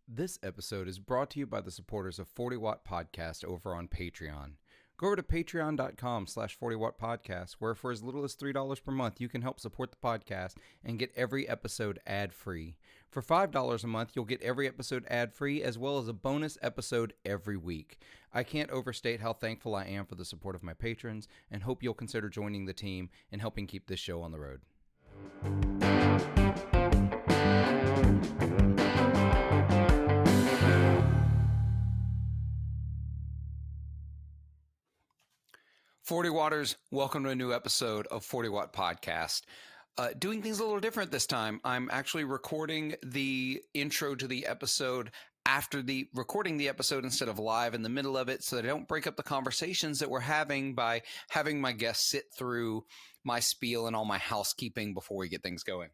This episode is brought to you by the supporters of 40 Watt Podcast over on Patreon. Go over to patreon.com/40watt podcast, where for as little as $3 per month, you can help support the podcast and get every episode ad-free. For $5 a month, you'll get every episode ad-free, as well as a bonus episode every week. I can't overstate how thankful I am for the support of my patrons, and hope you'll consider joining the team and helping keep this show on the road. 40 Watters, welcome to a new episode of 40 Watt Podcast. Doing things a little different this time. I'm actually recording the intro to the episode after recording the episode instead of live in the middle of it, so that I don't break up the conversations that we're having by having my guests sit through my spiel and all my housekeeping before we get things going.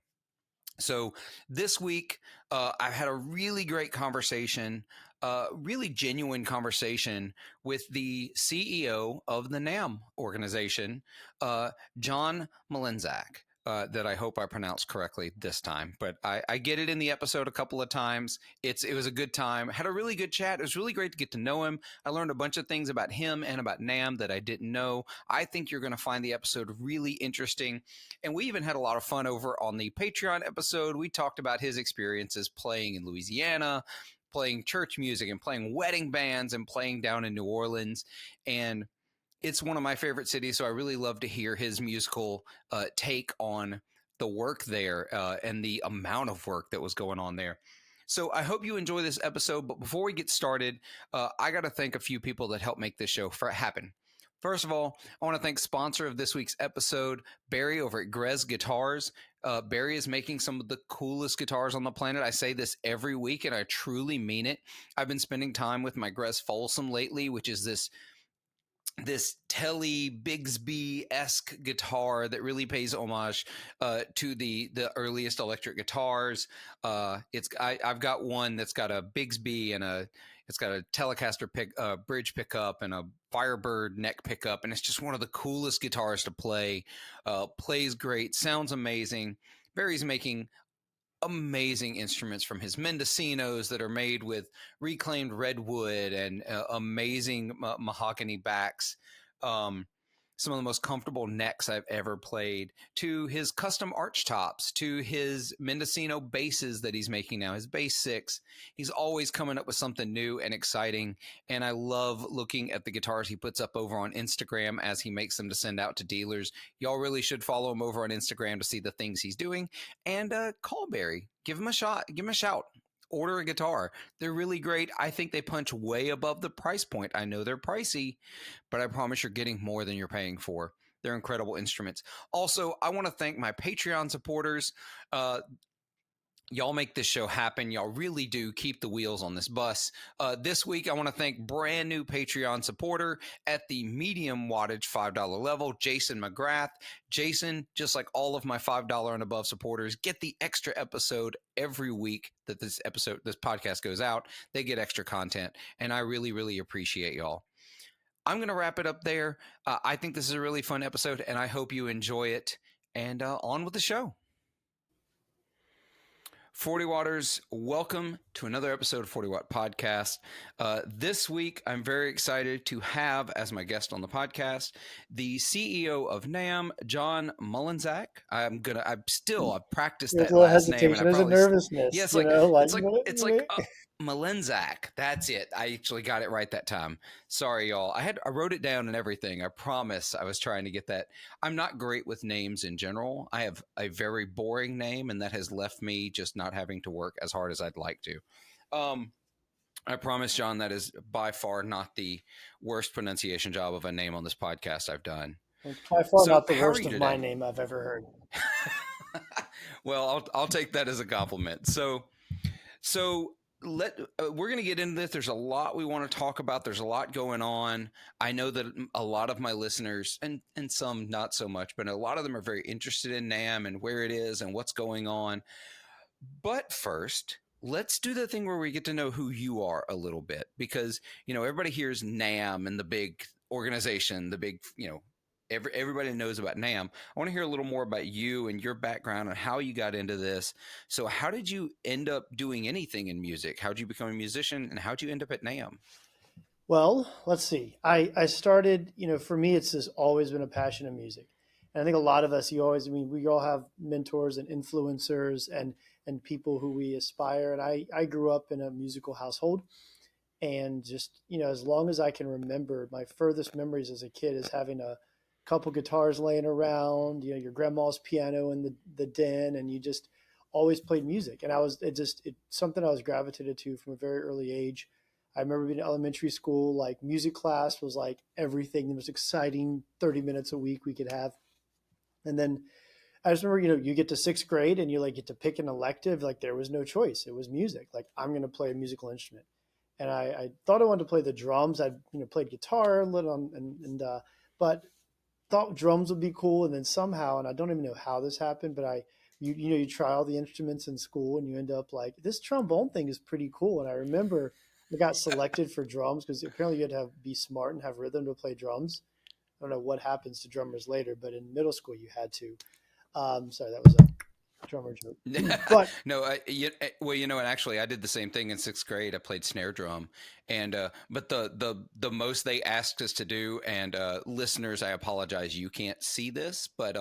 So this week, I've had a really great conversation, really genuine conversation with the CEO of the NAMM organization, John Mlynczak. That I hope I pronounced correctly this time, but I get it in the episode a couple of times. It was a good time. Had a really good chat. It was really great to get to know him. I learned a bunch of things about him and about NAMM that I didn't know. I think you're going to find the episode really interesting. And we even had a lot of fun over on the Patreon episode. We talked about his experiences playing in Louisiana, playing church music and playing wedding bands and playing down in New Orleans. And it's one of my favorite cities, so I really love to hear his musical take on the work there and the amount of work that was going on there. So I hope you enjoy this episode, but before we get started, I got to thank a few people that helped make this show happen. First of all, I want to thank sponsor of this week's episode, Barry over at Grez Guitars. Barry is making some of the coolest guitars on the planet. I say this every week, and I truly mean it. I've been spending time with my Grez Folsom lately, which is this Telly Bigsby-esque guitar that really pays homage to the earliest electric guitars. I've got one that's got a Bigsby and it's got a Telecaster bridge pickup and a Firebird neck pickup, and it's just one of the coolest guitars to play. Plays great, sounds amazing. Barry's making amazing instruments from his Mendocinos that are made with reclaimed redwood and amazing mahogany backs. Some of the most comfortable necks I've ever played, to his custom arch tops, to his Mendocino basses that he's making now, his Bass 6. He's always coming up with something new and exciting, and I love looking at the guitars he puts up over on Instagram as he makes them to send out to dealers. Y'all really should follow him over on Instagram to see the things he's doing, and call Barry. Give him a shot. Give him a shout. Order a guitar. They're really great. I think they punch way above the price point. I know they're pricey, but I promise you're getting more than you're paying for. They're incredible instruments. Also, I want to thank my Patreon supporters. Y'all make this show happen. Y'all really do keep the wheels on this bus. This week, I want to thank brand new Patreon supporter at the medium wattage $5 level, Jason McGrath. Jason, just like all of my $5 and above supporters, get the extra episode every week that this podcast goes out. They get extra content, and I really, really appreciate y'all. I'm going to wrap it up there. I think this is a really fun episode, and I hope you enjoy it. And on with the show. 40 Watters, welcome to another episode of 40 Watt Podcast. This week, I'm very excited to have as my guest on the podcast the CEO of NAMM, John Mlynczak. I've practiced There's that a little last name. hesitation. There's a nervousness. Yes, it's like Mlynczak. That's it. I actually got it right that time. Sorry, y'all. I wrote it down and everything. I promise I was trying to get that. I'm not great with names in general. I have a very boring name, and that has left me just not having to work as hard as I'd like to. I promise, John, that is by far not the worst pronunciation job of a name on this podcast I've done. It's by far not the worst of my name I've ever heard. Well, I'll take that as a compliment. So we're going to get into this. There's a lot we want to talk about. There's a lot going on. I know that a lot of my listeners, and some not so much, but a lot of them are very interested in NAMM and where it is and what's going on. But first, let's do the thing where we get to know who you are a little bit, because, everybody hears NAMM and the big organization, the big, everybody knows about NAMM. I want to hear a little more about you and your background and how you got into this. So, how did you end up doing anything in music? How did you become a musician, and how did you end up at NAMM? Well, let's see. I started, for me, it's just always been a passion of music. And I think a lot of us, we all have mentors and influencers and people who we aspire. And I grew up in a musical household. And just, as long as I can remember, my furthest memories as a kid is having a couple guitars laying around, your grandma's piano in the den, and you just always played music. And it's something I was gravitated to from a very early age. I remember being in elementary school, like music class was like everything, the most exciting 30 minutes a week we could have. And then I just remember, you get to sixth grade and you like get to pick an elective. Like there was no choice. It was music. Like I'm going to play a musical instrument. And I thought I wanted to play the drums. I'd played guitar a little, but thought drums would be cool. And then somehow, and I don't even know how this happened, but you try all the instruments in school and you end up like this trombone thing is pretty cool. And I remember I got selected for drums because apparently you had to be smart and have rhythm to play drums. I don't know what happens to drummers later, but in middle school you had to. Sorry, that was a drummer joke. But No, well, and actually, I did the same thing in sixth grade. I played snare drum, and but the most they asked us to do, and listeners, I apologize, you can't see this, but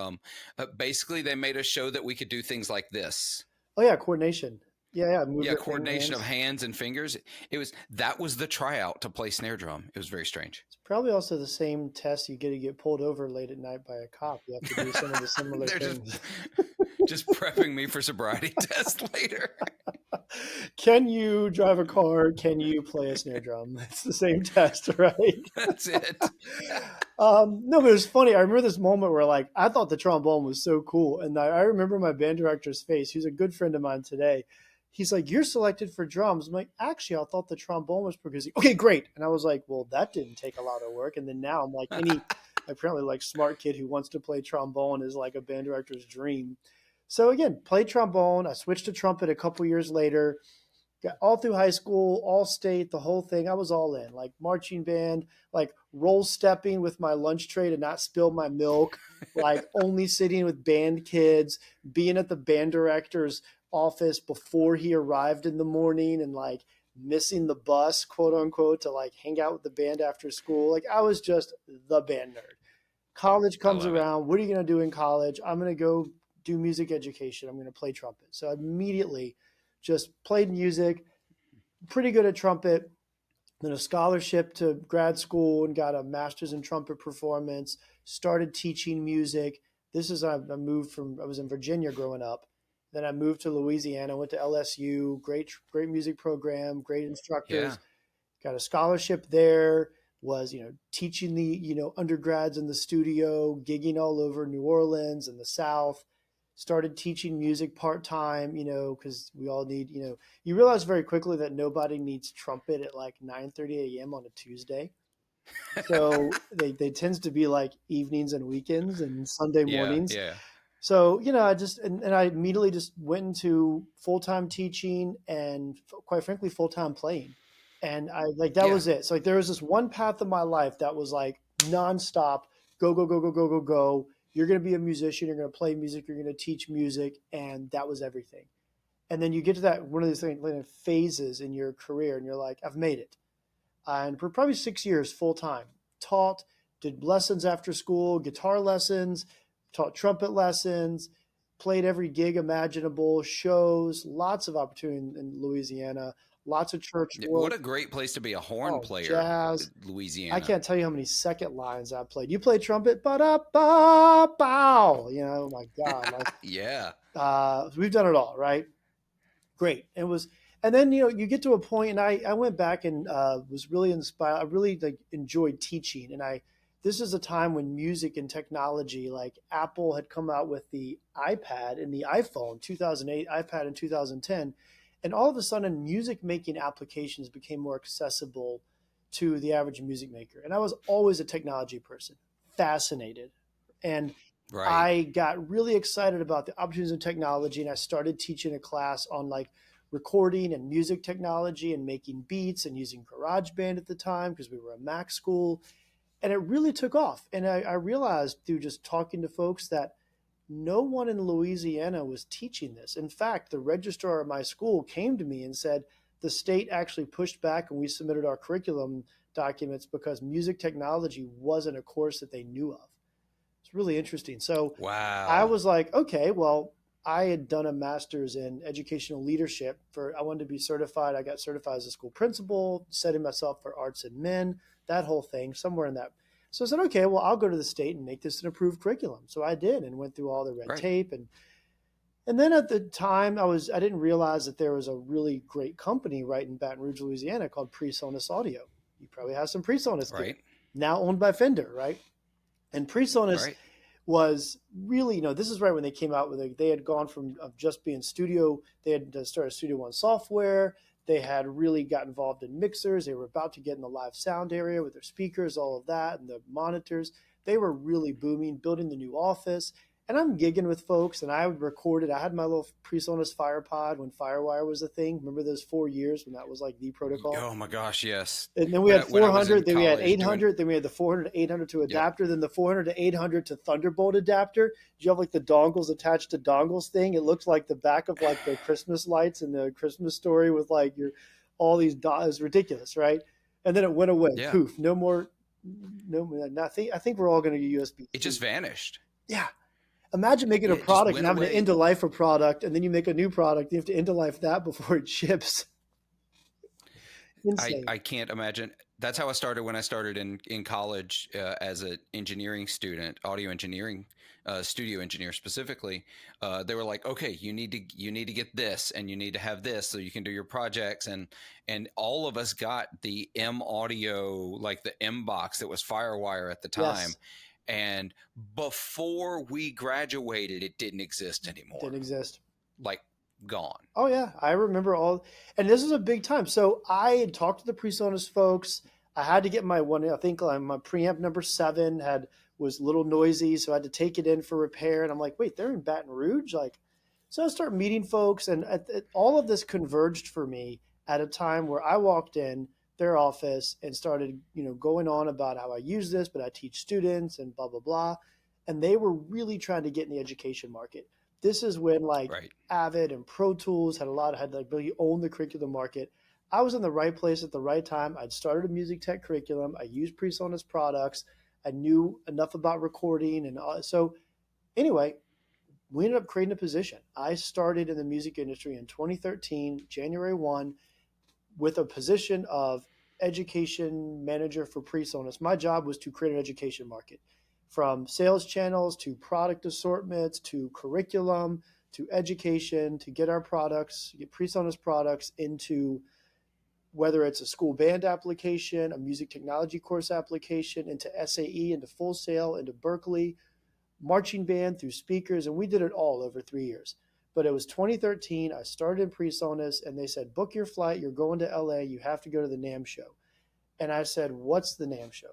basically, they made us show that we could do things like this. oh yeah, coordination. Yeah, move Yeah, your coordination of hands. hands and fingers. That was the tryout to play snare drum. It was very strange. It's probably also the same test you get to get pulled over late at night by a cop. You have to do some of the similar They're things. just prepping me for sobriety test later. Can you drive a car? Can you play a snare drum? It's the same test, right? That's it. No, but it was funny. I remember this moment where like I thought the trombone was so cool, and I remember my band director's face. He's a good friend of mine today. He's like, "You're selected for drums." I'm like, "Actually, I thought the trombone was because okay, great." And I was like, "Well, that didn't take a lot of work." And then now I'm like, any apparently like smart kid who wants to play trombone is like a band director's dream. So again, played trombone. I switched to trumpet a couple years later. Got all through high school, all state, the whole thing. I was all in, like marching band, like roll stepping with my lunch tray to not spill my milk, like only sitting with band kids, being at the band director's office before he arrived in the morning, and like missing the bus, quote unquote, to like hang out with the band after school. Like I was just the band nerd. College I comes love it. around. What are you going to do in college? I'm going to go do music education. I'm going to play trumpet. So I immediately just played music, pretty good at trumpet, then a scholarship to grad school and got a master's in trumpet performance, started teaching music. I moved I was in Virginia growing up. Then I moved to Louisiana, went to LSU, great music program, great Yeah. instructors, got a scholarship there, was, teaching the, undergrads in the studio, gigging all over New Orleans and the South, started teaching music part-time, because we all need, you realize very quickly that nobody needs trumpet at like 9:30 a.m. on a Tuesday. So they tends to be like evenings and weekends and Sunday Yeah. mornings. Yeah. So, I just, and I immediately just went into full-time teaching and quite frankly, full-time playing. And I like, that Yeah. was it. So like, there was this one path of my life that was like nonstop, go, go, go, go, go, go, go. You're going to be a musician. You're going to play music. You're going to teach music. And that was everything. And then you get to that, one of these things, like, phases in your career and you're like, I've made it. And for probably 6 years full time, taught, did lessons after school, guitar lessons, taught trumpet lessons, played every gig imaginable, shows, lots of opportunity in Louisiana, lots of church What work. a great place to be a horn Oh, player, jazz. I Louisiana. can't tell you how many second lines I played. You play trumpet, ba da ba bow. Oh my God. Like, Yeah. we've done it all, right? Great. And then you get to a point, and I went back and was really inspired. I really like enjoyed teaching, and this is a time when music and technology, like Apple had come out with the iPad and the iPhone, 2008, iPad in 2010, and all of a sudden, music making applications became more accessible to the average music maker. And I was always a technology person, fascinated, and Right. I got really excited about the opportunities in technology, and I started teaching a class on like recording and music technology and making beats and using GarageBand at the time because we were a Mac school. And it really took off. And I realized through just talking to folks that no one in Louisiana was teaching this. In fact, the registrar at my school came to me and said the state actually pushed back and we submitted our curriculum documents because music technology wasn't a course that they knew of. It's really interesting. So I Wow. was like, okay, well, I had done a master's in educational leadership for, I wanted to be certified. I got certified as a school principal, setting myself for arts and men, that whole thing, somewhere in that. So I said, okay, well, I'll go to the state and make this an approved curriculum. So I did and went through all the red Right. tape. And then at the time I didn't realize that there was a really great company right in Baton Rouge, Louisiana called PreSonus Audio. You probably have some PreSonus gear, Right. now owned by Fender, right? And PreSonus Right. was really, this is right when they came out with it. They had gone from just being studio, they had started Studio One software. They had really got involved in mixers. They were about to get in the live sound area with their speakers, all of that, and the monitors. They were really booming, building the new office. And I'm gigging with folks, and I recorded. I had my little PreSonus FirePod when FireWire was a thing. Remember those 4 years when that was like the protocol? Oh my gosh, yes. And then we had When I was in 400, then we had college doing, 800, then we had the 400 to 800 to yep. adapter, then the 400 to 800 to Thunderbolt adapter. Did you have like the dongles attached to dongles thing? It looked like the back of like the Christmas lights in the Christmas story with like your all these dots. It was ridiculous, right? And then it went away. Yeah. Poof. No more. No, nothing. I think we're all going to get USB-C. It just vanished. Yeah. Imagine making a It just product and went having to away. end of life a product, and then you make a new product. You have to end of life that before it ships. Insane. I can't imagine. That's how I started when I started in college as an engineering student, audio engineering, studio engineer specifically. They were like, okay, you need to get this, and you need to have this so you can do your projects, and all of us got the M audio, like the M box that was FireWire at the time. Yes. And before we graduated, it didn't exist anymore. Didn't exist. Like gone. Oh yeah, I remember all, and this was a big time. So I had talked to the PreSonus folks. I had to get my one. I think my preamp number 7 was a little noisy, so I had to take it in for repair. And I'm like, wait, they're in Baton Rouge, like. So I start meeting folks, and all of this converged for me at a time where I walked in their office and started, going on about how I use this, but I teach students and blah blah blah, and they were really trying to get in the education market. This is when like Right. Avid and Pro Tools had like really owned the curriculum market. I was in the right place at the right time. I'd started a music tech curriculum. I used PreSonus products. I knew enough about recording, and so anyway, we ended up creating a position. I started in the music industry in 2013, January 1, with a position of education manager for PreSonus. My job was to create an education market, from sales channels to product assortments to curriculum to education, to get our products, get PreSonus products into, whether it's a school band application, a music technology course application, into SAE, into Full Sail, into Berkeley, marching band, through speakers, and we did it all over 3 years. But it was 2013. I started in PreSonus, and they said, book your flight. You're going to LA. You have to go to the NAMM show. And I said, what's the NAMM show?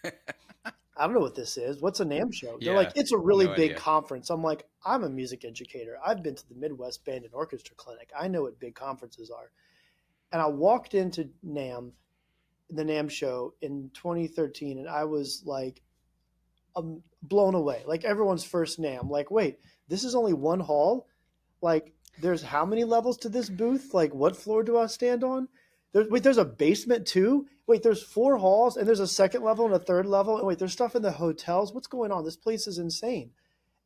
I don't know what this is. What's a NAMM show? They're like, Yeah. it's a really No big idea. conference. I'm like, I'm a music educator. I've been to the Midwest Band and Orchestra Clinic. I know what big conferences are. And I walked into NAMM, the NAMM show in 2013, and I was like, blown away. Like everyone's first NAMM. Like, wait, this is only one hall? Like, there's how many levels to this booth? Like, what floor do I stand on? There's a basement too? Wait, there's 4 halls, and there's a second level and a third level. And wait, there's stuff in the hotels. What's going on? This place is insane.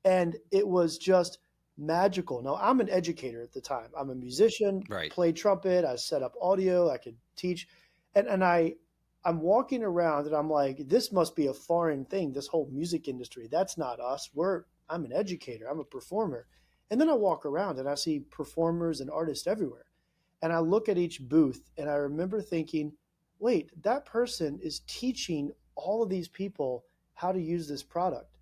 And it was just magical. Now, I'm an educator at the time. I'm a musician, Right. played trumpet, I set up audio, I could teach. And I'm walking around and I'm like, this must be a foreign thing, this whole music industry. That's not us. I'm an educator, I'm a performer. And then I walk around and I see performers and artists everywhere. And I look at each booth and I remember thinking, wait, that person is teaching all of these people how to use this product.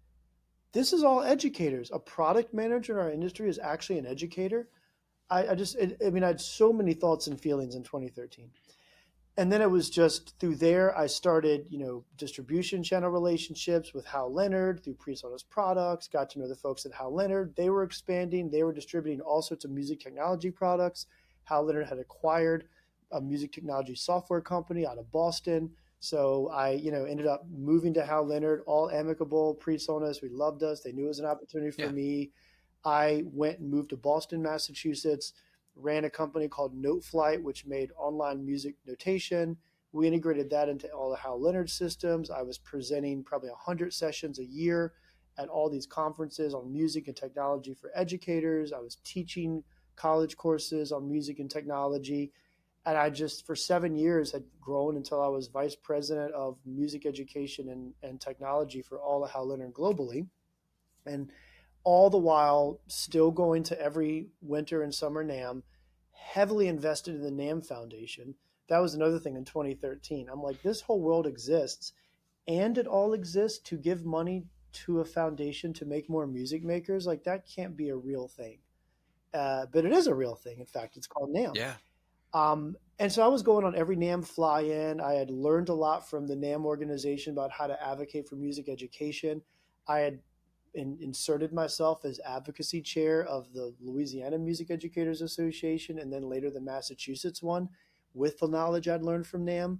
This is all educators. A product manager in our industry is actually an educator. I had so many thoughts and feelings in 2013. And then it was just through there, I started, distribution channel relationships with Hal Leonard through PreSonus products, got to know the folks at Hal Leonard. They were expanding. They were distributing all sorts of music technology products. Hal Leonard had acquired a music technology software company out of Boston. So I, ended up moving to Hal Leonard, all amicable, pre-sold us. We loved us. They knew it was an opportunity for Yeah. me. I went and moved to Boston, Massachusetts, ran a company called NoteFlight, which made online music notation. We integrated that into all the Hal Leonard systems. I was presenting probably 100 sessions a year at all these conferences on music and technology for educators. I was teaching college courses on music and technology. And I just, for 7 years, had grown until I was vice president of music education and technology for all of Hal Leonard globally. And all the while still going to every winter and summer NAMM, heavily invested in the NAMM Foundation. That was another thing in 2013. I'm like, this whole world exists, and it all exists to give money to a foundation to make more music makers. Like, that can't be a real thing. But it is a real thing. In fact, it's called NAMM. Yeah. And so I was going on every NAMM fly-in. I had learned a lot from the NAMM organization about how to advocate for music education. I had inserted myself as advocacy chair of the Louisiana Music Educators Association and then later the Massachusetts one with the knowledge I'd learned from NAMM.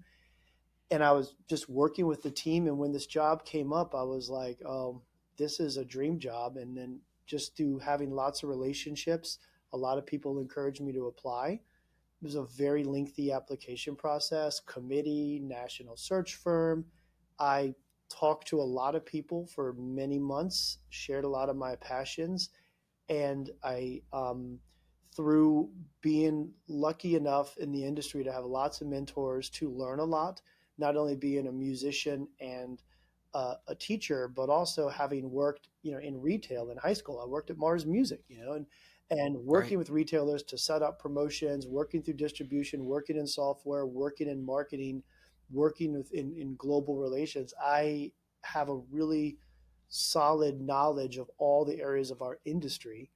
And I was just working with the team. And when this job came up, I was like, oh, this is a dream job. And then just through having lots of relationships, a lot of people encouraged me to apply. It was a very lengthy application process, committee, national search firm. I talked to a lot of people for many months, shared a lot of my passions, and through being lucky enough in the industry to have lots of mentors to learn a lot, not only being a musician and a teacher, but also having worked, in retail in high school. I worked at Mars Music, and Right. working with retailers to set up promotions, working through distribution, working in software, working in marketing, working in global relations. I have a really solid knowledge of all the areas of our industry.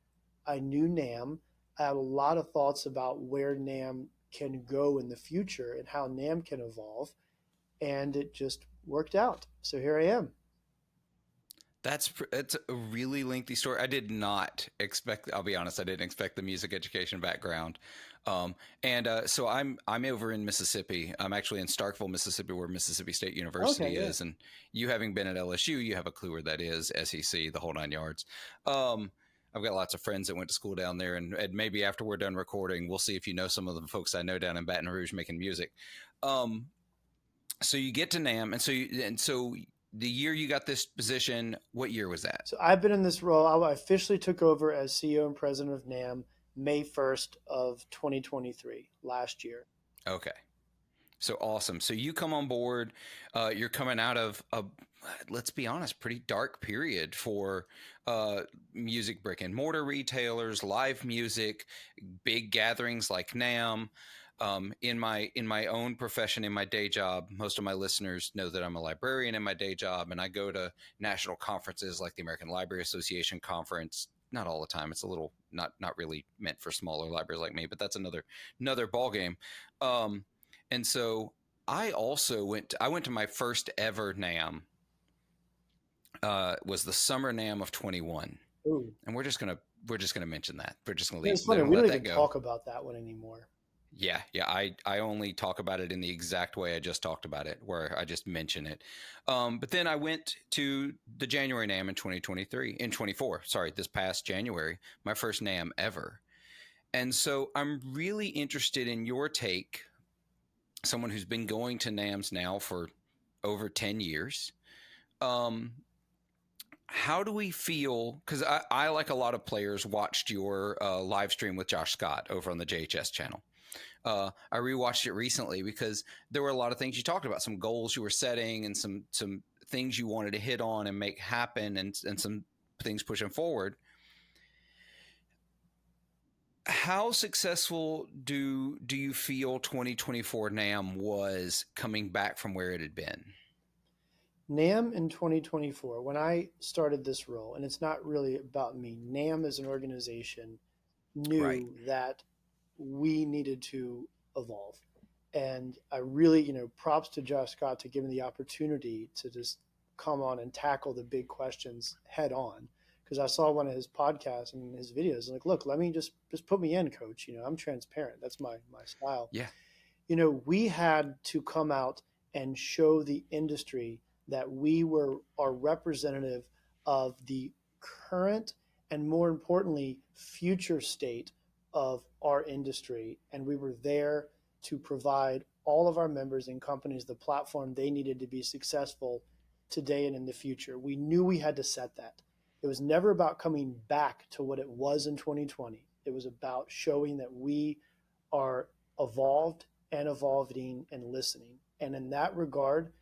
I knew NAMM. I had a lot of thoughts about where NAMM can go in the future and how NAMM can evolve. And it just worked out. So here I am. It's a really lengthy story. I did not expect. I'll be honest. I didn't expect the music education background, so I'm over in Mississippi. I'm actually in Starkville, Mississippi, where Mississippi State Okay, University yeah. is. And you having been at LSU, you have a clue where that is. SEC, the whole nine yards. I've got lots of friends that went to school down there, and maybe after we're done recording, we'll see if you know some of the folks I know down in Baton Rouge making music. Um, so you get to NAMM, and so the year you got this position, what year was that? So I've been in this role. I officially took over as CEO and president of NAMM May 1st of 2023, last year. Okay. So awesome. So you come on board. You're coming out of a, let's be honest, pretty dark period for music brick and mortar retailers, live music, big gatherings like NAMM. In my own profession, in my day job, most of my listeners know that I'm a librarian in my day job, and I go to national conferences like the American Library Association conference. Not all the time. It's a little not really meant for smaller libraries like me, but that's another ball game. Um, and so I went to my first ever NAMM. Was the summer NAMM of 21, Ooh. and we're just gonna mention that. We're just gonna It's leave. funny. Don't We don't let even that go. talk about that one anymore. Yeah. I only talk about it in the exact way I just talked about it, where I just mention it. But then I went to the January NAMM in 2023, in 24. Sorry, this past January, my first NAMM ever. And so I'm really interested in your take, someone who's been going to NAMMs now for over 10 years. Um, how do we feel? Because I, like a lot of players, watched your live stream with Josh Scott over on the JHS channel. I rewatched it recently because there were a lot of things you talked about, some goals you were setting, and some things you wanted to hit on and make happen, and some things pushing forward. How successful do you feel 2024 NAMM was coming back from where it had been? NAMM in 2024, when I started this role, and it's not really about me, NAMM as an organization Right. knew that we needed to evolve. And I really, props to Josh Scott to give me the opportunity to just come on and tackle the big questions head on. Because I saw one of his podcasts and his videos, and like, look, let me just put me in, coach. I'm transparent. That's my style. Yeah. We had to come out and show the industry that we are representative of the current and, more importantly, future state of our industry. And we were there to provide all of our members and companies the platform they needed to be successful today and in the future. We knew we had to set that. It was never about coming back to what it was in 2020. It was about showing that we are evolved and evolving and listening. And in that regard,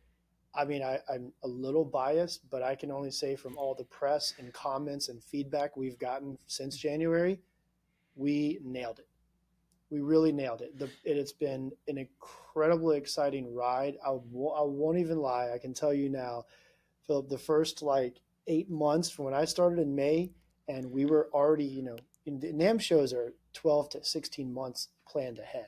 I mean, I'm a little biased, but I can only say from all the press and comments and feedback we've gotten since January, we nailed it. We really nailed it. It's been an incredibly exciting ride. I won't even lie. I can tell you now, Phillip, the first like 8 months from when I started in May, and we were already, in the NAMM shows are 12 to 16 months planned ahead.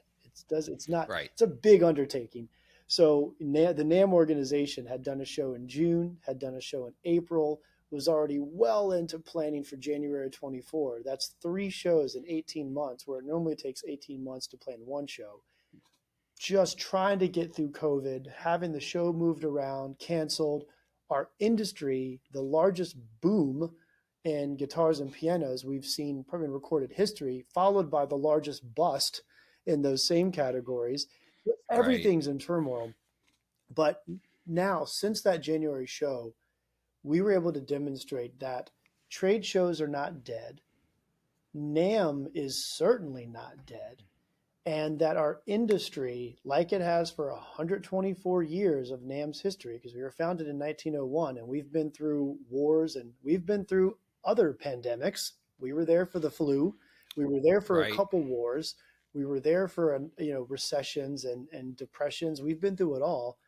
It's not, Right. it's a big undertaking. So the NAMM organization had done a show in June, had done a show in April, was already well into planning for January 24. That's 3 shows in 18 months, where it normally takes 18 months to plan one show. Just trying to get through COVID, having the show moved around, canceled. Our industry, the largest boom in guitars and pianos we've seen probably in recorded history, followed by the largest bust in those same categories. Right. Everything's in turmoil. But now, since that January show, we were able to demonstrate that trade shows are not dead. NAMM is certainly not dead. And that our industry, like it has for 124 years of NAMM's history, because we were founded in 1901 and we've been through wars and we've been through other pandemics. We were there for the flu. We were there for a Right. couple wars. We were there for recessions and depressions. We've been through it all.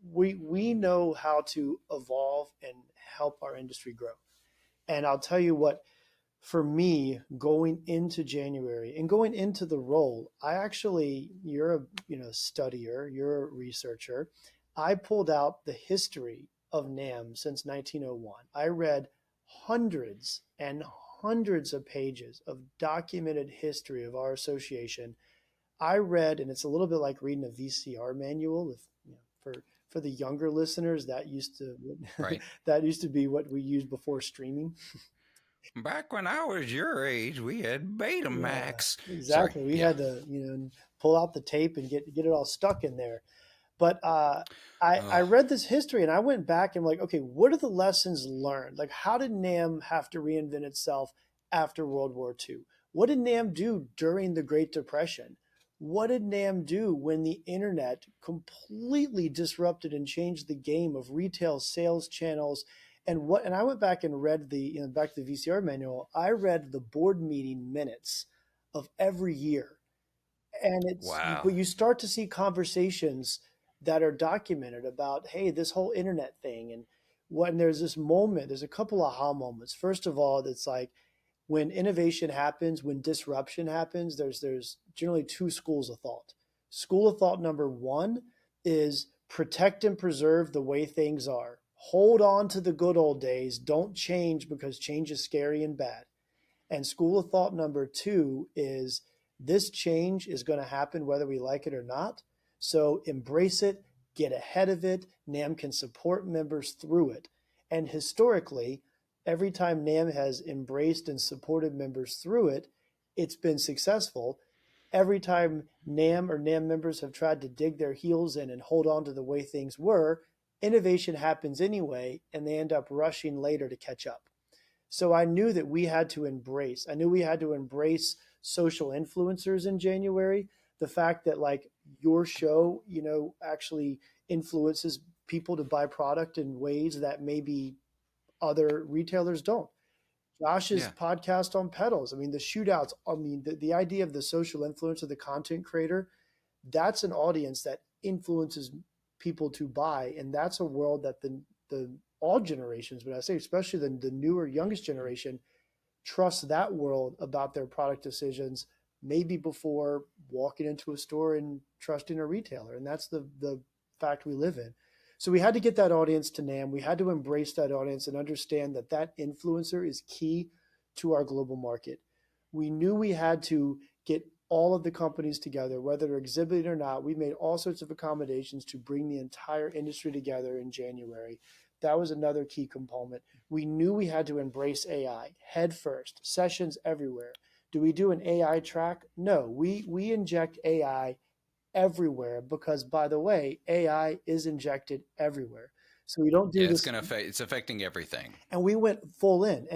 We know how to evolve and help our industry grow. And I'll tell you what, for me, going into January and going into the role, I actually, you're a studier, you're a researcher. I pulled out the history of NAMM since 1901. I read hundreds and hundreds of pages of documented history of our association. I read, and it's a little bit like reading a VCR manual. If for the younger listeners, that used to Right. that used to be what we used before streaming. Back when I was your age, we had Yeah, Betamax. Sorry. exactly. We Yeah. had to, pull out the tape and get it all stuck in there. But I Oh, read this history and I went back and like, okay, what are the lessons learned? Like, how did NAMM have to reinvent itself after World War II? What did NAMM do during the Great Depression? What did NAMM do when the internet completely disrupted and changed the game of retail sales channels? And I went back and read back to the VCR manual. I read the board meeting minutes of every year, and wow. but you start to see conversations that are documented about, hey, this whole internet thing. And when there's this moment, there's a couple aha moments. First of all, it's like when innovation happens, when disruption happens, there's generally 2 schools of thought. School of thought number 1 is protect and preserve the way things are. Hold on to the good old days. Don't change because change is scary and bad. And school of thought number 2 is this change is going to happen whether we like it or not. So embrace it, get ahead of it. NAMM can support members through it. And historically, every time NAMM has embraced and supported members through it, it's been successful. Every time NAMM or NAMM members have tried to dig their heels in and hold on to the way things were, innovation happens anyway, and they end up rushing later to catch up. So I knew that I knew we had to embrace social influencers in January. The fact that like your show, actually influences people to buy product in ways that maybe other retailers don't. Josh's Yeah. podcast on pedals. I mean, the shootouts. I mean, the idea of the social influence of the content creator, that's an audience that influences people to buy. And that's a world that the all generations, but I say especially the newer, youngest generation, trust that world about their product decisions, maybe before walking into a store and trusting a retailer. And that's the fact we live in. So we had to get that audience to NAMM. We had to embrace that audience and understand that that influencer is key to our global market. We knew we had to get all of the companies together, whether they're exhibiting or not. We made all sorts of accommodations to bring the entire industry together in January. That was another key component. We knew we had to embrace AI head first, sessions everywhere. Do we do an AI track? No, we inject AI everywhere because, by the way, AI is injected everywhere. So we don't do Yeah, it's this, gonna affect. It's affecting everything. and we went full in,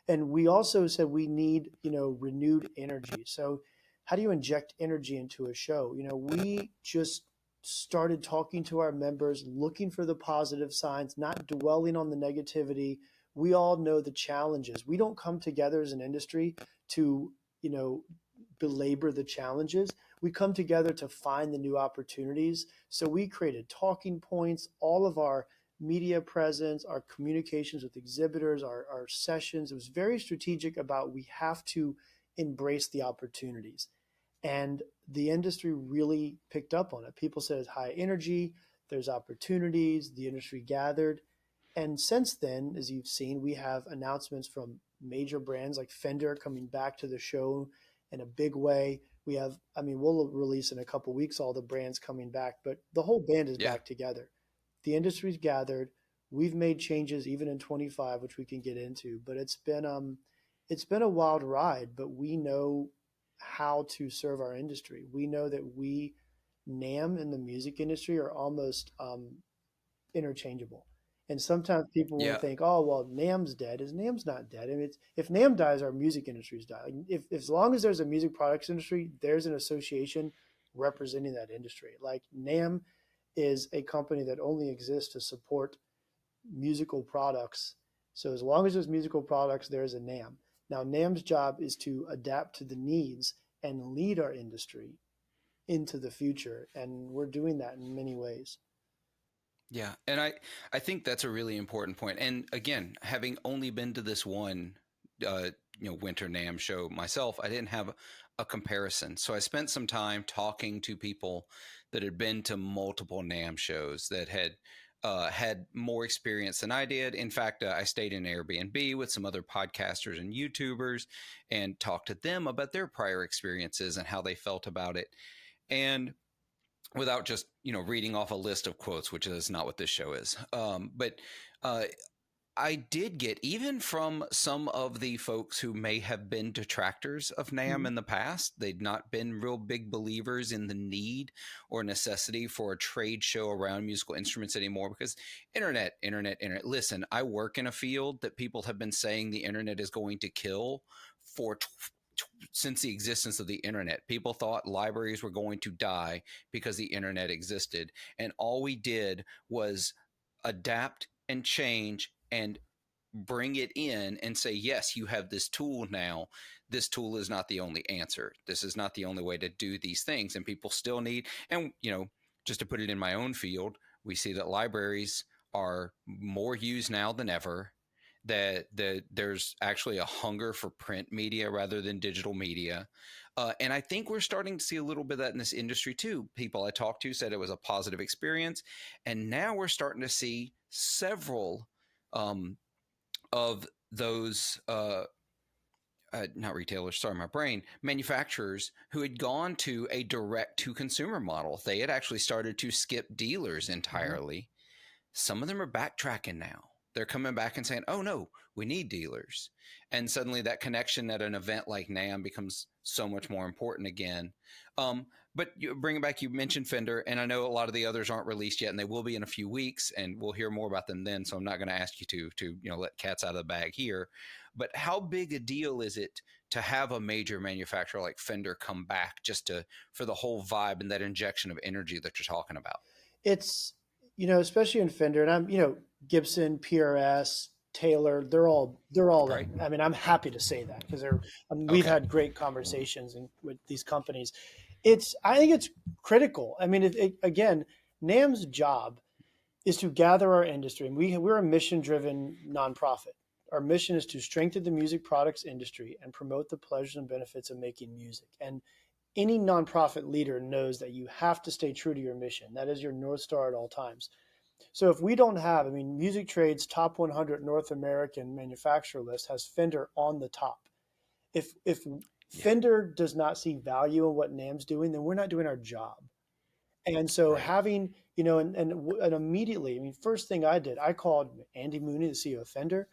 and we also said we need renewed energy. So how do you inject energy into a show? We just started talking to our members, looking for the positive signs, not dwelling on the negativity. We all know the challenges. We don't come together as an industry to you know belabor the challenges. We come together to find the new opportunities. So we created talking points. All of our media presence, our communications with exhibitors, our sessions. It was very strategic about we have to embrace the opportunities. And the industry really picked up on it. People said it's high energy, there's opportunities, the industry gathered. And since then, as you've seen, we have announcements from major brands like Fender coming back to the show in a big way. We have, I mean, we'll release in a couple of weeks all the brands coming back, but the whole band is Yeah, back together. The industry's gathered. We've made changes even in 25, which we can get into, but it's been a wild ride, but we know how to serve our industry. We know that we NAMM in the music industry are almost interchangeable. And sometimes people will yeah, think, "Oh, well, NAMM's dead." Is NAMM's not dead? I mean, if NAMM dies, our music industry's die. Like, if as long as there's a music products industry, there's an association representing that industry. Like NAMM is a company that only exists to support musical products. So as long as there's musical products, there's a NAMM. Now, NAMM's job is to adapt to the needs and lead our industry into the future, and we're doing that in many ways. yeah. And I think that's a really important point. And again, having only been to this one, uh, Winter NAM show myself, I didn't have a comparison. So I spent some time talking to people that had been to multiple NAM shows that had more experience than I did. In fact, I stayed in Airbnb with some other podcasters and YouTubers and talked to them about their prior experiences and how they felt about it. And without just reading off a list of quotes, which is not what this show is, but uh, I did get, even from some of the folks who may have been detractors of NAM Mhm. in the past, they'd not been real big believers in the need or necessity for a trade show around musical instruments anymore because internet. Listen, I work in a field that people have been saying the internet is going to kill for since the existence of the internet. People thought libraries were going to die because the internet existed. And all we did was adapt and change and bring it in and say, yes, you have this tool now. This tool is not the only answer. This is not the only way to do these things. And people still need, and, just to put it in my own field, we see that libraries are more used now than ever. That there's actually a hunger for print media rather than digital media, and I think we're starting to see a little bit of that in this industry too. People I talked to said it was a positive experience, and now we're starting to see several um, of those not retailers, sorry, my brain, manufacturers who had gone to a direct to consumer model. They had actually started to skip dealers Mhm. entirely. Some of them are backtracking now. They're coming back and saying, oh no, we need dealers. And suddenly that connection at an event like NAM becomes so much more important again. But you bring it back, you mentioned Fender, and I know a lot of the others aren't released yet, and they will be in a few weeks, and we'll hear more about them then. So I'm not going to ask you to let cats out of the bag here. But how big a deal is it to have a major manufacturer like Fender come back just to for the whole vibe and that injection of energy that you're talking about? It's especially in Fender, and Gibson, PRS, Taylor, they're all Right. in. I mean, I'm happy to say that because we've Okay. had great conversations with these companies. I think it's critical. I mean, again, NAM's job is to gather our industry, and we're a mission driven nonprofit. Our mission is to strengthen the music products industry and promote the pleasures and benefits of making music. And any nonprofit leader knows that you have to stay true to your mission. That is your North Star at all times. So if we don't have, I mean, Music Trade's top 100 North American manufacturer list has Fender on the top. If Yeah. Fender does not see value in what NAMM's doing, then we're not doing our job. And so Right. having, and immediately, I mean, first thing I did, I called Andy Mooney, the CEO of Fender.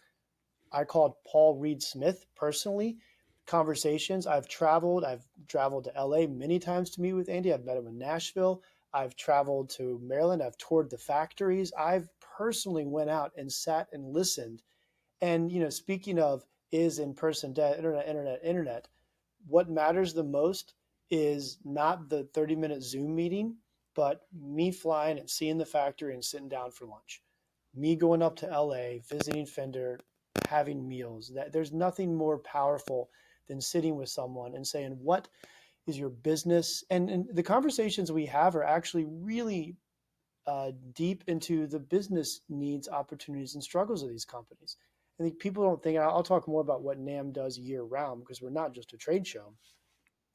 I called Paul Reed Smith personally. Conversations. I've traveled to LA many times to meet with Andy. I've met him in Nashville. I've traveled to Maryland. I've toured the factories. I've personally went out and sat and listened. And speaking of is in person dead, internet, what matters the most is not the 30-minute Zoom meeting, but me flying and seeing the factory and sitting down for lunch. Me going up to LA, visiting Fender, having meals. That there's nothing more powerful than sitting with someone and saying, "What is your business?" And the conversations we have are actually really deep into the business needs, opportunities, and struggles of these companies. I think people don't think. I'll talk more about what NAMM does year round because we're not just a trade show.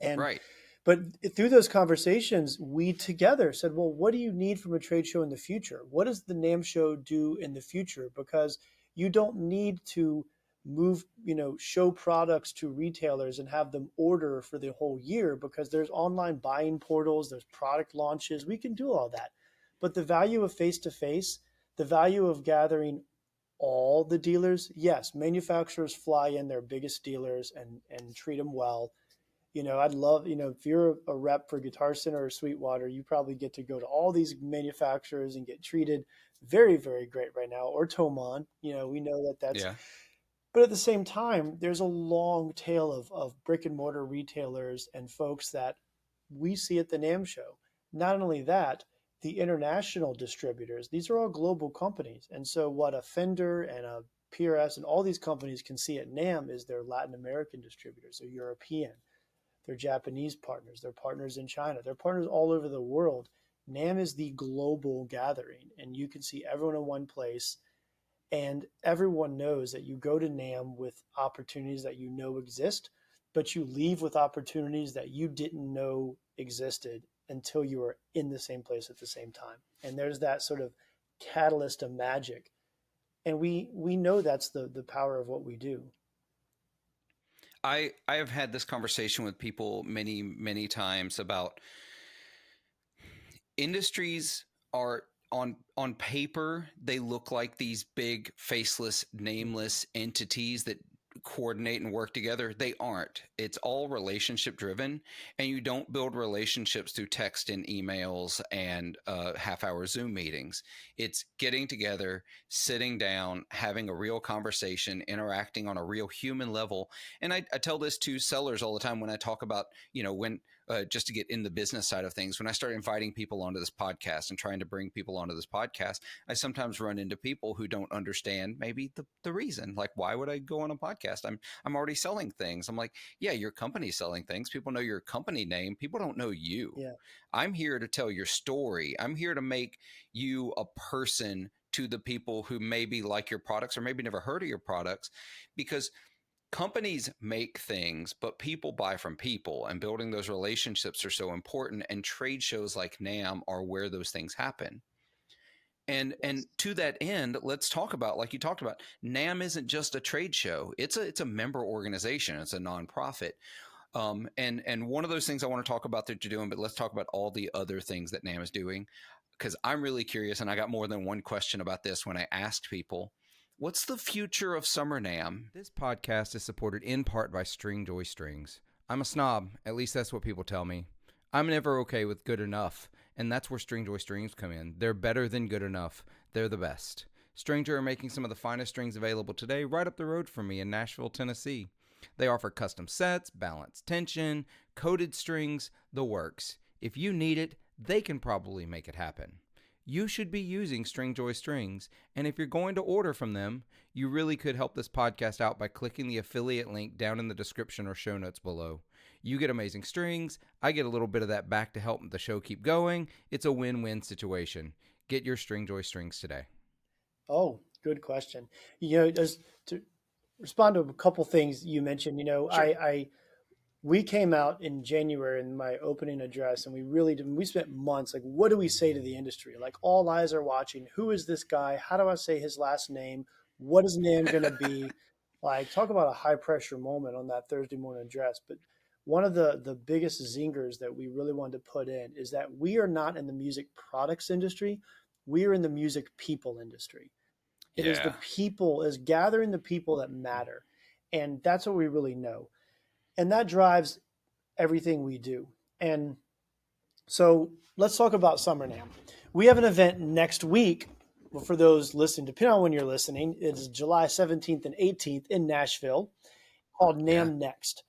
And Right. but through those conversations, we together said, well, what do you need from a trade show in the future? What does the NAMM show do in the future? Because you don't need to move, show products to retailers and have them order for the whole year because there's online buying portals, there's product launches. We can do all that. But the value of face to face, the value of gathering all the dealers, yes, manufacturers fly in their biggest dealers and treat them well. I'd love, if you're a rep for Guitar Center or Sweetwater, you probably get to go to all these manufacturers and get treated very, very great right now. Or Tomon, we know that that's, Yeah. but at the same time, there's a long tail of brick and mortar retailers and folks that we see at the NAMM show. Not only that, the international distributors, these are all global companies. And so what a Fender and a PRS and all these companies can see at NAMM is their Latin American distributors, their European, their Japanese partners, their partners in China, their partners all over the world. NAMM is the global gathering, and you can see everyone in one place. And everyone knows that you go to NAMM with opportunities that you know exist, but you leave with opportunities that you didn't know existed until you were in the same place at the same time. And there's that sort of catalyst of magic. And we know that's the power of what we do. I have had this conversation with people many times about industries are on paper they look like these big faceless nameless entities that coordinate and work together. They aren't. It's all relationship driven, and you don't build relationships through text and emails and half-hour Zoom meetings. It's getting together, sitting down, having a real conversation, interacting on a real human level. And I tell this to sellers all the time when I talk about, when just to get in the business side of things, when I start inviting people onto this podcast and trying to bring people onto this podcast, I sometimes run into people who don't understand maybe the reason. Like, why would I go on a podcast? I'm already selling things. I'm like, yeah, your company's selling things. People know your company name. People don't know you. Yeah. I'm here to tell your story. I'm here to make you a person to the people who maybe like your products or maybe never heard of your products, because companies make things, but people buy from people, and building those relationships are so important. And trade shows like NAMM are where those things happen. And Yes. to that end, let's talk about, like you talked about, NAMM isn't just a trade show. It's a member organization. It's a nonprofit. And one of those things I want to talk about that you're doing, but let's talk about all the other things that NAMM is doing, because I'm really curious, and I got more than one question about this when I asked people. What's the future of Summer NAMM? This podcast is supported in part by Stringjoy Strings. I'm a snob, at least that's what people tell me. I'm never okay with good enough, and that's where Stringjoy Strings come in. They're better than good enough. They're the best. Stringjoy are making some of the finest strings available today right up the road from me in Nashville, Tennessee. They offer custom sets, balanced tension, coated strings, the works. If you need it, they can probably make it happen. You should be using Stringjoy Strings, and if you're going to order from them, you really could help this podcast out by clicking the affiliate link down in the description or show notes below. You get amazing strings, I get a little bit of that back to help the show keep going. It's a win-win situation. Get your Stringjoy Strings today. Oh, good question. Just to respond to a couple things you mentioned, Sure. we came out in January in my opening address, and we really did. We spent months like, what do we say to the industry? Like, all eyes are watching. Who is this guy? How do I say his last name? What is name going to be? Like, talk about a high pressure moment on that Thursday morning address. But one of the biggest zingers that we really wanted to put in is that we are not in the music products industry. We are in the music people industry. It is the Yeah. people, is gathering the people that matter. And that's what we really know. And that drives everything we do. And so let's talk about Summer NAMM. We have an event next week. Well, for those listening, depending on when you're listening, it's July 17th and 18th in Nashville called Yeah. NAMM Next.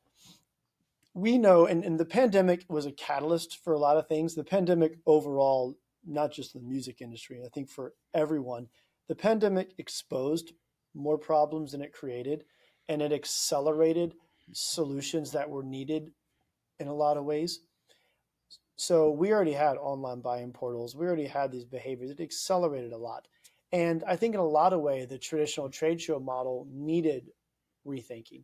We know, and the pandemic was a catalyst for a lot of things. The pandemic overall, not just the music industry, I think for everyone, the pandemic exposed more problems than it created, and it accelerated solutions that were needed in a lot of ways. So we already had online buying portals. We already had these behaviors. It accelerated a lot. And I think in a lot of ways, the traditional trade show model needed rethinking.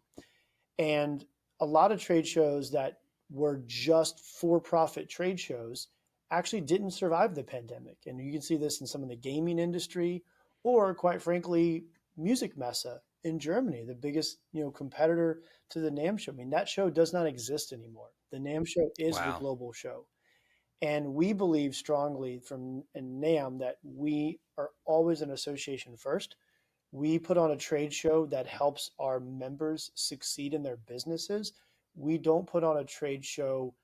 And a lot of trade shows that were just for-profit trade shows actually didn't survive the pandemic. And you can see this in some of the gaming industry, or quite frankly, Music Messe in Germany, the biggest competitor to the NAMM show. I mean, that show does not exist anymore. The NAMM show is the Wow. global show. And we believe strongly from in NAMM that we are always an association first. We put on a trade show that helps our members succeed in their businesses. We don't put on a trade show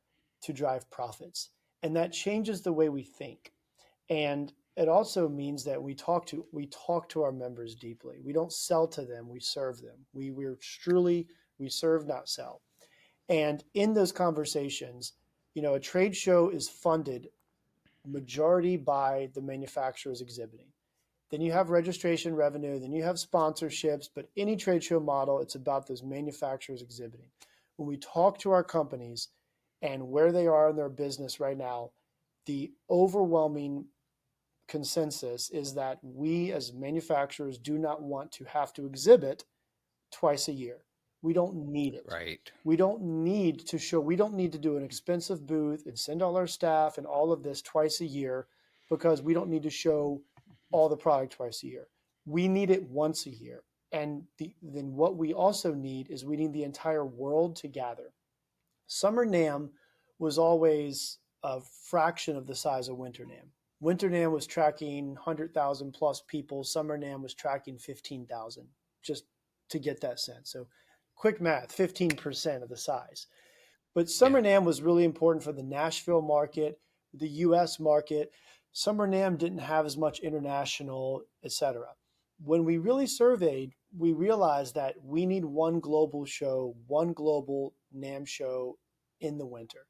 to drive profits. And that changes the way we think. And it also means that we talk to our members deeply. We don't sell to them, we serve them. We serve, not sell. And in those conversations, a trade show is funded majority by the manufacturers exhibiting. Then you have registration revenue, then you have sponsorships, but any trade show model, it's about those manufacturers exhibiting. When we talk to our companies and where they are in their business right now, the overwhelming consensus is that we as manufacturers do not want to have to exhibit twice a year. We don't need it. Right. We don't need to show, we don't need to do an expensive booth and send all our staff and all of this twice a year because we don't need to show all the product twice a year. We need it once a year. And then what we also need is we need the entire world to gather. Summer NAMM was always a fraction of the size of Winter NAMM. Winter NAMM was tracking 100,000 plus people. Summer NAMM was tracking 15,000, just to get that sense. So quick math, 15% of the size. But Summer Yeah. NAMM was really important for the Nashville market, the US market. Summer NAMM didn't have as much international, et cetera. When we really surveyed, we realized that we need one global show, one global NAMM show in the winter.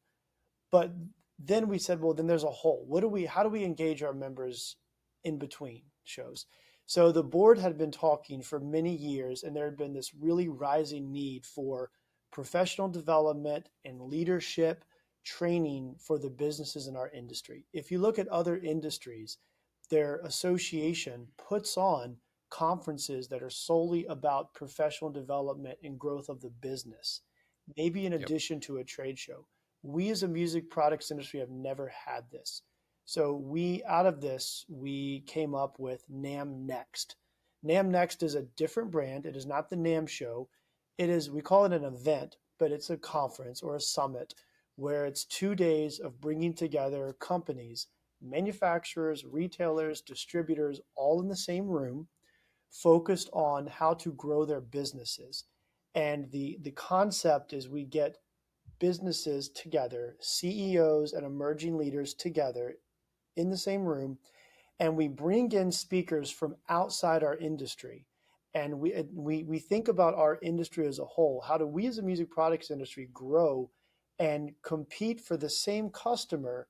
But then we said, well, then there's a hole. How do we engage our members in between shows? So the board had been talking for many years, and there had been this really rising need for professional development and leadership training for the businesses in our industry. If you look at other industries, their association puts on conferences that are solely about professional development and growth of the business, maybe in Yep. addition to a trade show. We as a music products industry have never had this. So out of this, we came up with NAMM Next. NAMM Next is a different brand. It is not the NAMM show. We call it an event, but it's a conference or a summit where it's 2 days of bringing together companies, manufacturers, retailers, distributors, all in the same room, focused on how to grow their businesses. And the concept is we get businesses together, CEOs and emerging leaders together in the same room, and we bring in speakers from outside our industry. And we think about our industry as a whole. How do we as a music products industry grow and compete for the same customer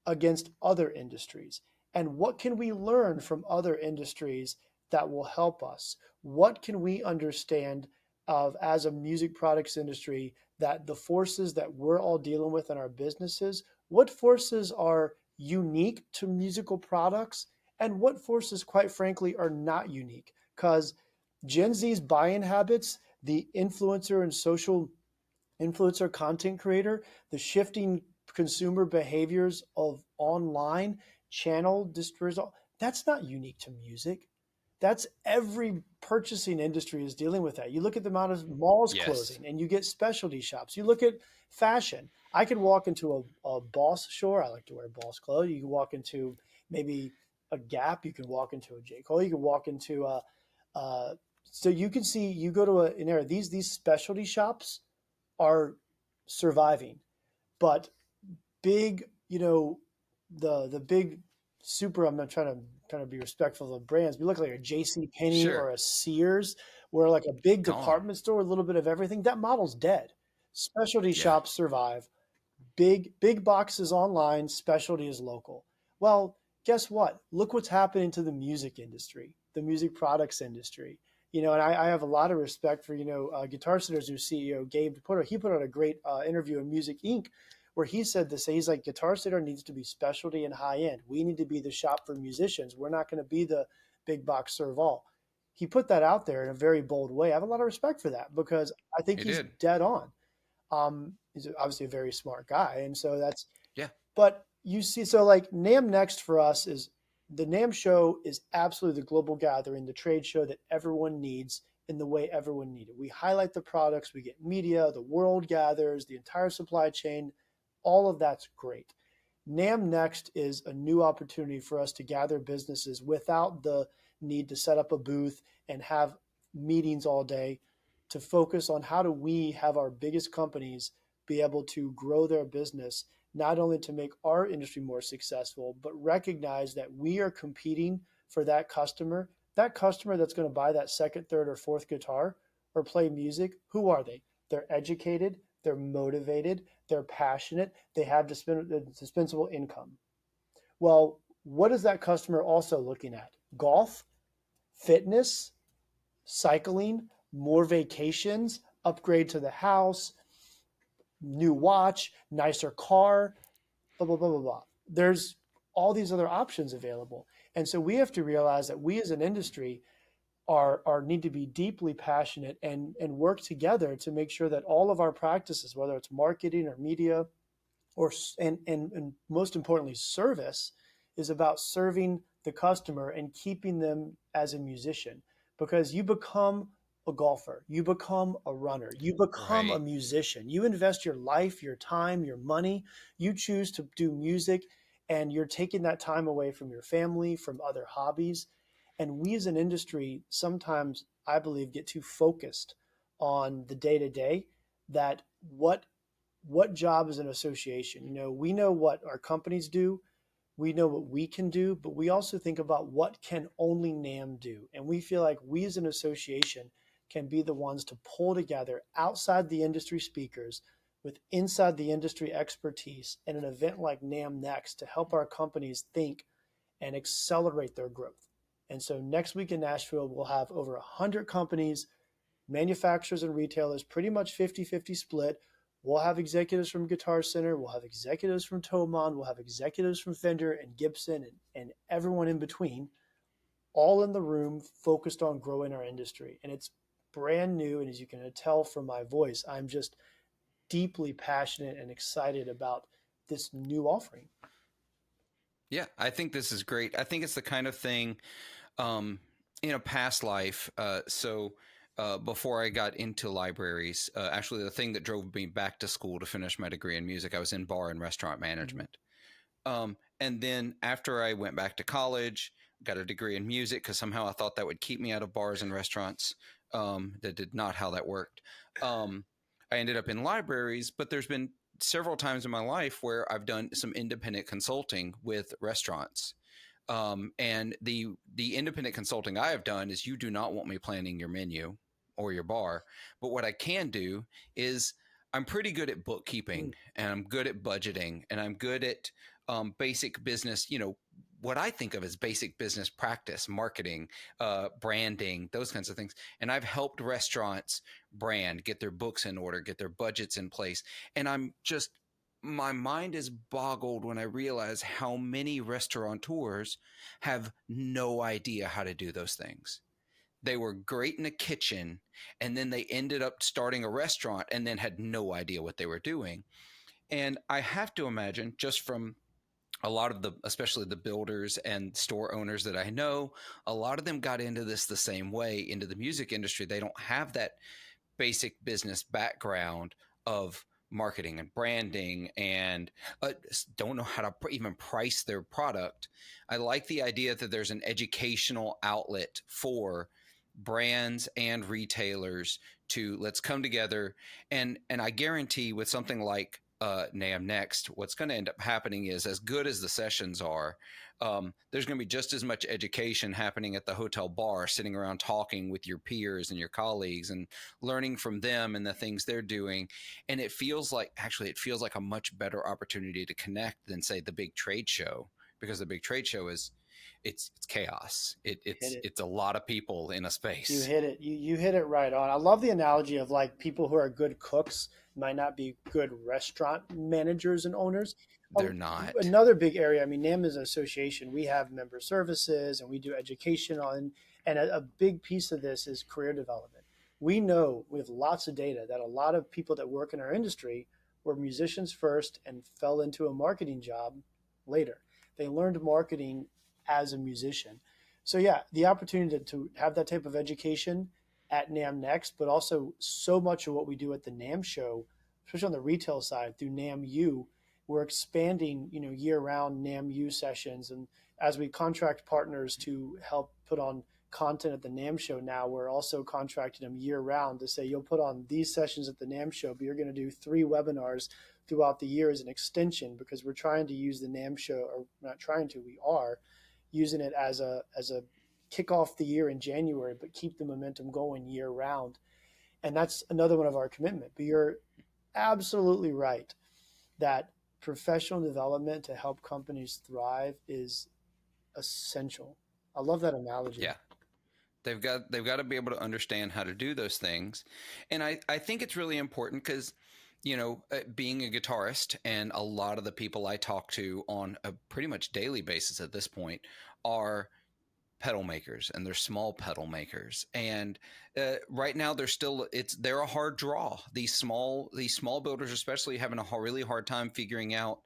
against other industries? And what can we learn from other industries that will help us? What can we understand of as a music products industry that the forces that we're all dealing with in our businesses, what forces are unique to musical products and what forces, quite frankly, are not unique? Because Gen Z's buying habits, the influencer and social influencer content creator, the shifting consumer behaviors of online channel distributors, that's not unique to music. That's every purchasing industry is dealing with that. You look at the amount of malls Yes. closing and you get specialty shops. You look at fashion. I could walk into a Boss store. I like to wear Boss clothes. You can walk into maybe a Gap. You can walk into a J. Cole. You can walk into a so you can see you go to an area. These specialty shops are surviving, but big, the big super. I'm not trying to be respectful of brands. We look like a J.C. Penney Sure. or a Sears, where like a big Gone. department store, a little bit of everything. That model's dead. Specialty Yeah. shops survive. Big boxes online, specialty is local. Well, guess what? Look what's happening to the music industry, the music products industry. And I have a lot of respect for Guitar Center's new CEO Gabe. He put out a great interview in Music Inc. where he said this. He's like, Guitar Center needs to be specialty and high end. We need to be the shop for musicians. We're not going to be the big box serve all. He put that out there in a very bold way. I have a lot of respect for that because I think He he's did. dead on. He's obviously a very smart guy, and so that's. Yeah. But you see, so like NAMM Next for us is the NAMM show is absolutely the global gathering, the trade show that everyone needs in the way everyone needed. We highlight the products, we get media, the world gathers, the entire supply chain, all of that's great. NAMM Next is a new opportunity for us to gather businesses without the need to set up a booth and have meetings all day, to focus on how do we have our biggest companies be able to grow their business, not only to make our industry more successful, but recognize that we are competing for that customer that's going to buy that second, third, or fourth guitar or play music. Who are they? They're educated, they're motivated, they're passionate, they have dispensable income. Well, what is that customer also looking at? Golf, fitness, cycling, more vacations, upgrade to the house, new watch, nicer car, blah, blah, blah, blah, blah. There's all these other options available. And so we have to realize that we as an industry are need to be deeply passionate and work together to make sure that all of our practices, whether it's marketing or media or and most importantly service, is about serving the customer and keeping them as a musician, because you become a golfer, you become a runner, you become a Right. musician, you invest your life, your time, your money, you choose to do music, and you're taking that time away from your family, from other hobbies. And we as an industry sometimes, I believe, get too focused on the day to day, that what job is an association? We know what our companies do, we know what we can do, but we also think about what can only NAMM do. And we feel like we as an association can be the ones to pull together outside the industry speakers with inside the industry expertise in an event like NAMM Next to help our companies think and accelerate their growth. And so next week in Nashville, we'll have over 100 companies, manufacturers and retailers, pretty much 50-50 split. We'll have executives from Guitar Center, we'll have executives from Thomann, we'll have executives from Fender and Gibson and everyone in between, all in the room focused on growing our industry. And it's brand new. And as you can tell from my voice, I'm just deeply passionate and excited about this new offering. Yeah, I think this is great. I think it's the kind of thing um, in a past life. Before I got into libraries, actually, the thing that drove me back to school to finish my degree in music, I was in bar and restaurant Mm-hmm. management. And then after I went back to college, got a degree in music because somehow I thought that would keep me out of bars and restaurants. That did not how that worked. Um, I ended up in libraries, but there's been several times in my life where I've done some independent consulting with restaurants. And the independent consulting I have done is you do not want me planning your menu or your bar, but what I can do is I'm pretty good at bookkeeping and I'm good at budgeting and I'm good at basic business, what I think of as basic business practice, marketing, branding, those kinds of things. And I've helped restaurants brand, get their books in order, get their budgets in place. And my mind is boggled when I realize how many restaurateurs have no idea how to do those things. They were great in a kitchen and then they ended up starting a restaurant and then had no idea what they were doing. And I have to imagine, just from a lot of the, especially the builders and store owners that I know, a lot of them got into this the same way, into the music industry. They don't have that basic business background of marketing and branding, and don't know how to even price their product. I like the idea that there's an educational outlet for brands and retailers to, let's come together. And I guarantee with something like NAMM Next, what's going to end up happening is, as good as the sessions are, there's going to be just as much education happening at the hotel bar, sitting around talking with your peers and your colleagues and learning from them and the things they're doing. And it feels like, actually, it feels like a much better opportunity to connect than, say, the big trade show, because the big trade show is, it's chaos. It's a lot of people in a space. You hit it. You hit it right on. I love the analogy of like people who are good cooks might not be good restaurant managers and owners. They're not. Another big area. I mean, NAMM is an association. We have member services and we do education on, and a big piece of this is career development. We know with lots of data that a lot of people that work in our industry were musicians first and fell into a marketing job later. They learned marketing as a musician. So yeah, the opportunity to have that type of education at NAMM Next, but also so much of what we do at the NAMM show, especially on the retail side through NAMM U, we're expanding, year-round NAMM U sessions. And as we contract partners to help put on content at the NAMM show now, we're also contracting them year-round to say, you'll put on these sessions at the NAMM show, but you're going to do 3 webinars throughout the year as an extension, because we're trying to use the NAMM show, or not trying to, we are using it as a kick off the year in January, but keep the momentum going year round. And that's another one of our commitment. But you're absolutely right that professional development to help companies thrive is essential. I love that analogy. Yeah. They've got to be able to understand how to do those things. And I think it's really important because, being a guitarist, and a lot of the people I talk to on a pretty much daily basis at this point are pedal makers, and they're small pedal makers. And right now they're a hard draw. These small builders, especially, having a really hard time figuring out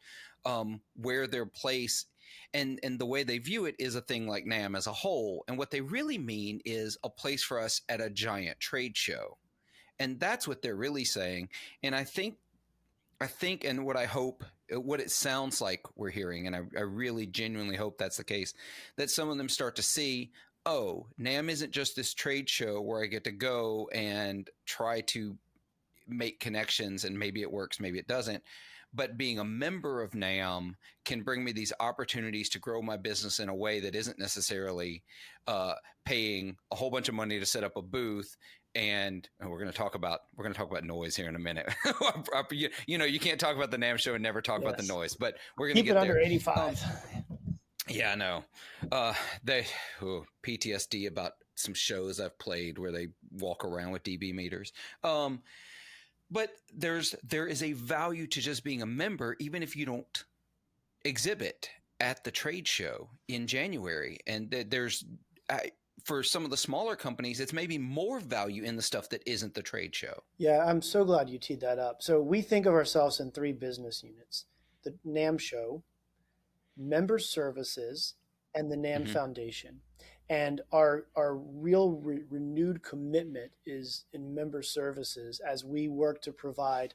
where their place and the way they view it is a thing like NAMM as a whole. And what they really mean is a place for us at a giant trade show. And that's what they're really saying. And I think, and what I hope, what it sounds like we're hearing, and I really genuinely hope that's the case, that some of them start to see, oh, NAMM isn't just this trade show where I get to go and try to make connections, and maybe it works, maybe it doesn't. But being a member of NAMM can bring me these opportunities to grow my business in a way that isn't necessarily paying a whole bunch of money to set up a booth. And we're going to talk about noise here in a minute. You can't talk about the NAMM show and never talk about the noise, but we're going to get it under there. 85. Yeah, I know. PTSD about some shows I've played where they walk around with dB meters. But there is a value to just being a member, even if you don't exhibit at the trade show in January. And for some of the smaller companies, it's maybe more value in the stuff that isn't the trade show. Yeah, I'm so glad you teed that up. So we think of ourselves in 3 business units: the NAMM show, member services, and the NAMM Foundation. And our real renewed commitment is in member services, as we work to provide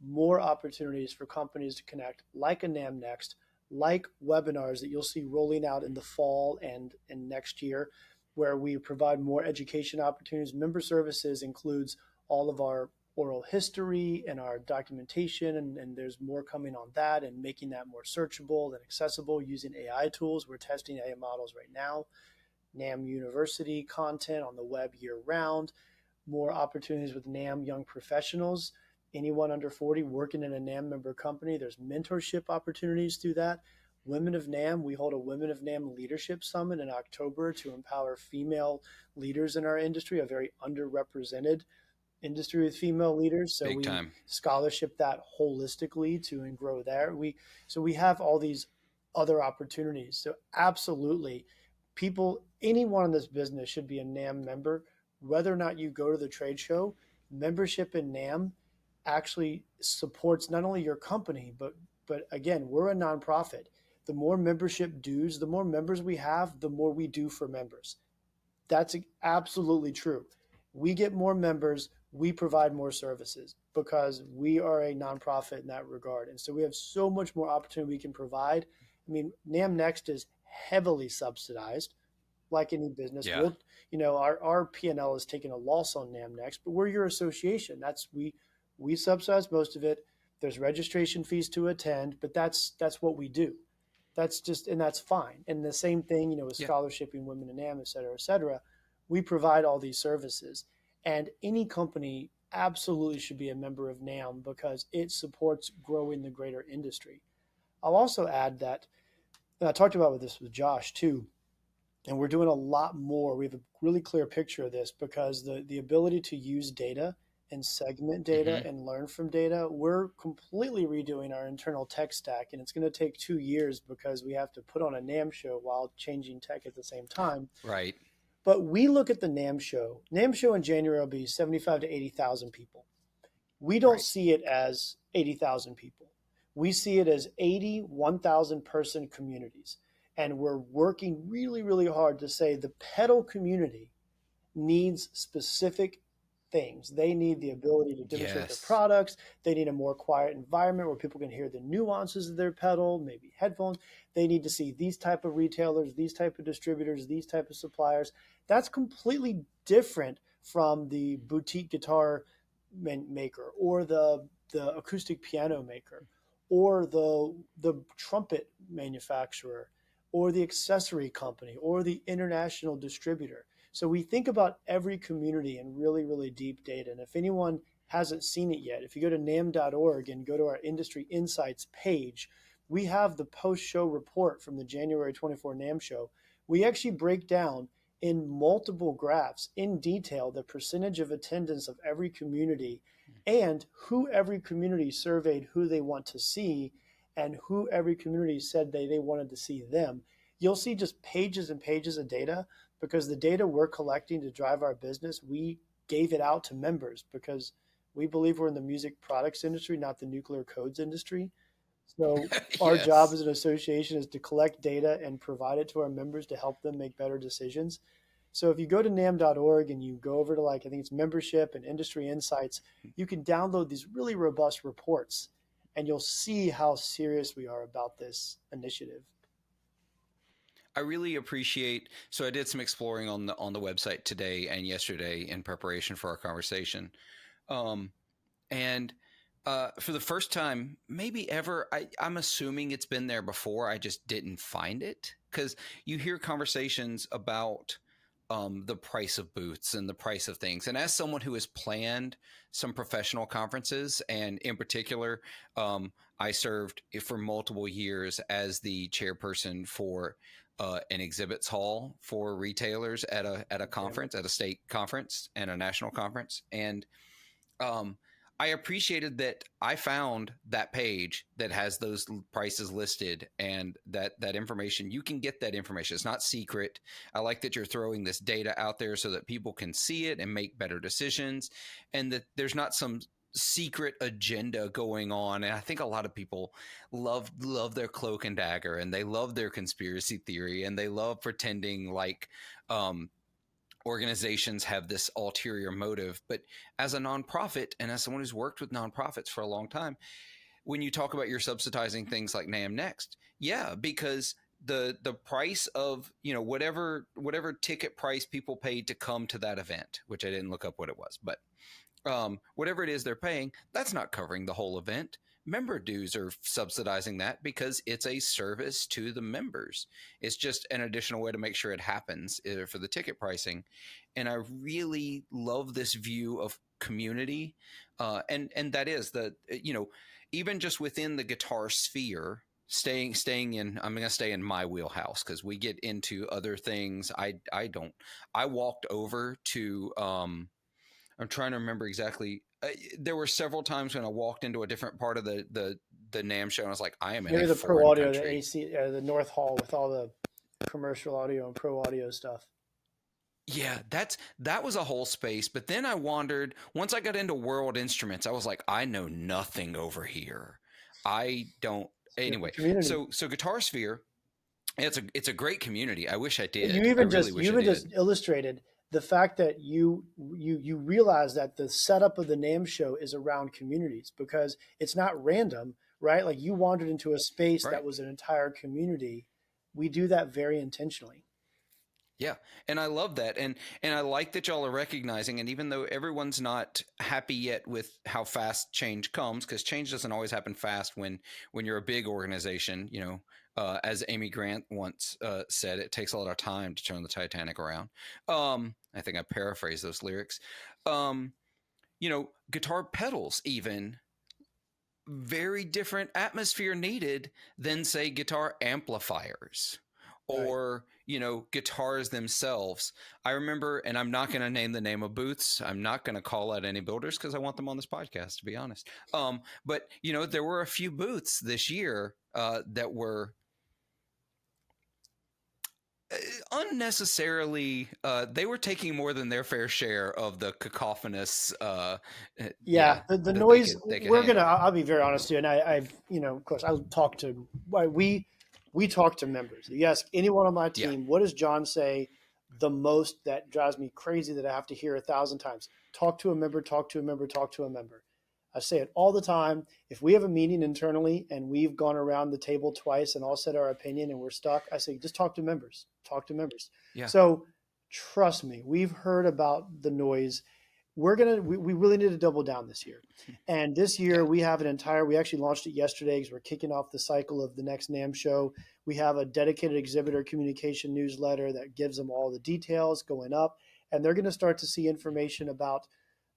more opportunities for companies to connect, like a NAMM Next, like webinars that you'll see rolling out in the fall and next year, where we provide more education opportunities. Member services includes all of our oral history and our documentation, and there's more coming on that, and making that more searchable and accessible using AI tools. We're testing AI models right now. NAMM University content on the web year-round, more opportunities with NAMM young professionals. Anyone under 40 working in a NAMM member company, there's mentorship opportunities through that. Women of NAMM, we hold a Women of NAMM Leadership Summit in October to empower female leaders in our industry, a very underrepresented industry with female leaders. So we scholarship that holistically and grow there. So we have all these other opportunities. So absolutely, anyone in this business should be a NAMM member, whether or not you go to the trade show. Membership in NAMM actually supports not only your company, but again, we're a nonprofit. the more membership dues, the more members we have, the more we do for members. That's absolutely true. We get more members, we provide more services because we are a nonprofit in that regard. And so we have so much more opportunity we can provide. I mean, NAMM Next is heavily subsidized, like any business. Yeah. We'll, our P&L is taking a loss on NAMM Next, but we're your association. We subsidize most of it. There's registration fees to attend, but that's what we do. And that's fine. And the same thing, with scholarshiping women in NAMM, et cetera, et cetera. We provide all these services. And any company absolutely should be a member of NAMM because it supports growing the greater industry. I'll also add that, and I talked about this with Josh too, and we're doing a lot more. We have a really clear picture of this because the ability to use data and segment data and learn from data, we're completely redoing our internal tech stack. And it's going to take 2 years because we have to put on a NAMM show while changing tech at the same time. Right. But we look at the NAMM show. NAMM show in January will be 75 to 80,000 people. We don't see it as 80,000 people. We see it as 80 1,000 person communities. And we're working really, really hard to say the pedal community needs specific things. They need the ability to demonstrate their products. They need a more quiet environment where people can hear the nuances of their pedal, maybe headphones. They need to see these type of retailers, these type of distributors, these type of suppliers. That's completely different from the boutique guitar maker or the acoustic piano maker or the trumpet manufacturer or the accessory company or the international distributor. So we think about every community in really, really deep data. And if anyone hasn't seen it yet, if you go to NAMM.org and go to our Industry Insights page, we have the post-show report from the January 24 NAMM show. We actually break down in multiple graphs in detail the percentage of attendance of every community and who every community surveyed who they want to see and who every community said they wanted to see them. You'll see just pages and pages of data because the data we're collecting to drive our business, we gave it out to members because we believe we're in the music products industry, not the nuclear codes industry. So our job as an association is to collect data and provide it to our members to help them make better decisions. So if you go to NAMM.org and you go over to I think it's membership and industry insights, you can download these really robust reports and you'll see how serious we are about this initiative. I really appreciate. So I did some exploring on the website today and yesterday in preparation for our conversation, and for the first time, maybe ever, I'm assuming it's been there before. I just didn't find it because you hear conversations about the price of booths and the price of things. And as someone who has planned some professional conferences, and in particular, I served for multiple years as the chairperson for an exhibits hall for retailers at a conference, at a state conference and a national conference. And I appreciated that I found that page that has those prices listed and that information. You can get that information. It's not secret. I like that you're throwing this data out there so that people can see it and make better decisions, and that there's not some secret agenda going on. And I think a lot of people love their cloak and dagger, and they love their conspiracy theory, and they love pretending like organizations have this ulterior motive. But as a nonprofit, and as someone who's worked with nonprofits for a long time, when you talk about you're subsidizing things like NAMM Next, because the price of whatever ticket price people paid to come to that event, which I didn't look up what it was, but whatever it is they're paying, that's not covering the whole event. Member dues are subsidizing that because it's a service to the members. It's just an additional way to make sure it happens for the ticket pricing. And I really love this view of community. And that is even just within the guitar sphere, staying in, I'm going to stay in my wheelhouse because we get into other things. I walked over to, I'm trying to remember exactly. There were several times when I walked into a different part of the NAMM show, and I was like, I am in Maybe a the foreign Pro Audio, country. the AC, the North Hall with all the commercial audio and Pro Audio stuff. Yeah, that was a whole space. But then I wandered. Once I got into World Instruments, I was like, I know nothing over here. I don't. Anyway, community. so Guitar Sphere, it's a great community. I wish I You did. I even really just wish you I even did. just illustrated the fact that you realize that the setup of the NAMM show is around communities because it's not random, right? Like you wandered into a space Right. that was an entire community. We do that very intentionally. Yeah, and I love that, and I like that y'all are recognizing. And even though everyone's not happy yet with how fast change comes, because change doesn't always happen fast when you're a big organization. As Amy Grant once said, it takes a lot of time to turn the Titanic around. I think I paraphrased those lyrics. Um, Guitar pedals even very different atmosphere needed than say guitar amplifiers Right. or guitars themselves. I remember, and I'm not going to name the name of booths, I'm not going to call out any builders because I want them on this podcast, to be honest. But there were a few booths this year that were unnecessarily they were taking more than their fair share of the cacophonous Yeah, the that they noise. could We're gonna. handle. I'll be very honest with you, and I've of course, I'll talk to. We talk to members. You ask anyone on my Yeah. team, what does John say the most that drives me crazy that I have to hear 1,000 times? Talk to a member. Talk to a member. Talk to a member. I say it all the time. If we have a meeting internally and we've gone around the table twice and all said our opinion and we're stuck, I say just talk to members. Talk to members. Yeah. So trust me, we've heard about the noise. We really need to double down this year. And this year Yeah. we have we actually launched it yesterday because we're kicking off the cycle of the next NAMM show. We have a dedicated exhibitor communication newsletter that gives them all the details going up, and they're going to start to see information about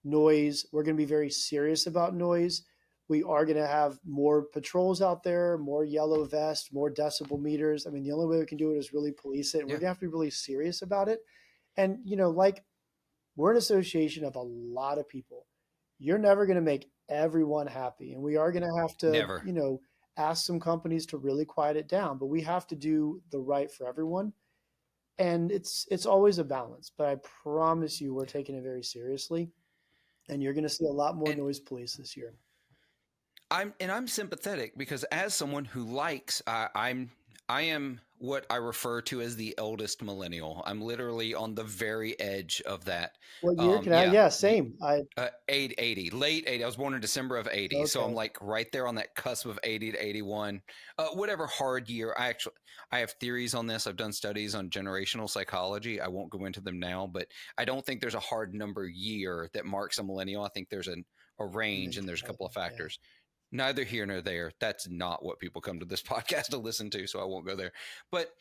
noise. We're going to be very serious about noise. We are going to have more patrols out there, more yellow vests, more decibel meters. I mean, the only way we can do it is really police it. And we're Yeah. going to have to be really serious about it. And, like we're an association of a lot of people. You're never going to make everyone happy. And we are going to have to, Never. ask some companies to really quiet it down, but we have to do the right for everyone. And it's always a balance, but I promise you we're taking it very seriously. And you're going to see a lot more And noise police this year. I'm sympathetic because as someone who likes, I am what I refer to as the eldest millennial. I'm literally on the very edge of that. What year can I? Yeah, Yeah, same. 80, late 80. I was born in December of 80, so I'm Okay. like right there on that cusp of 80 to 81. Whatever hard year. I have theories on this. I've done studies on generational psychology. I won't go into them now, but I don't think there's a hard number year that marks a millennial. I think there's a range and there's a couple of Yeah. factors. Neither here nor there. That's not what people come to this podcast to listen to, so I won't go there. But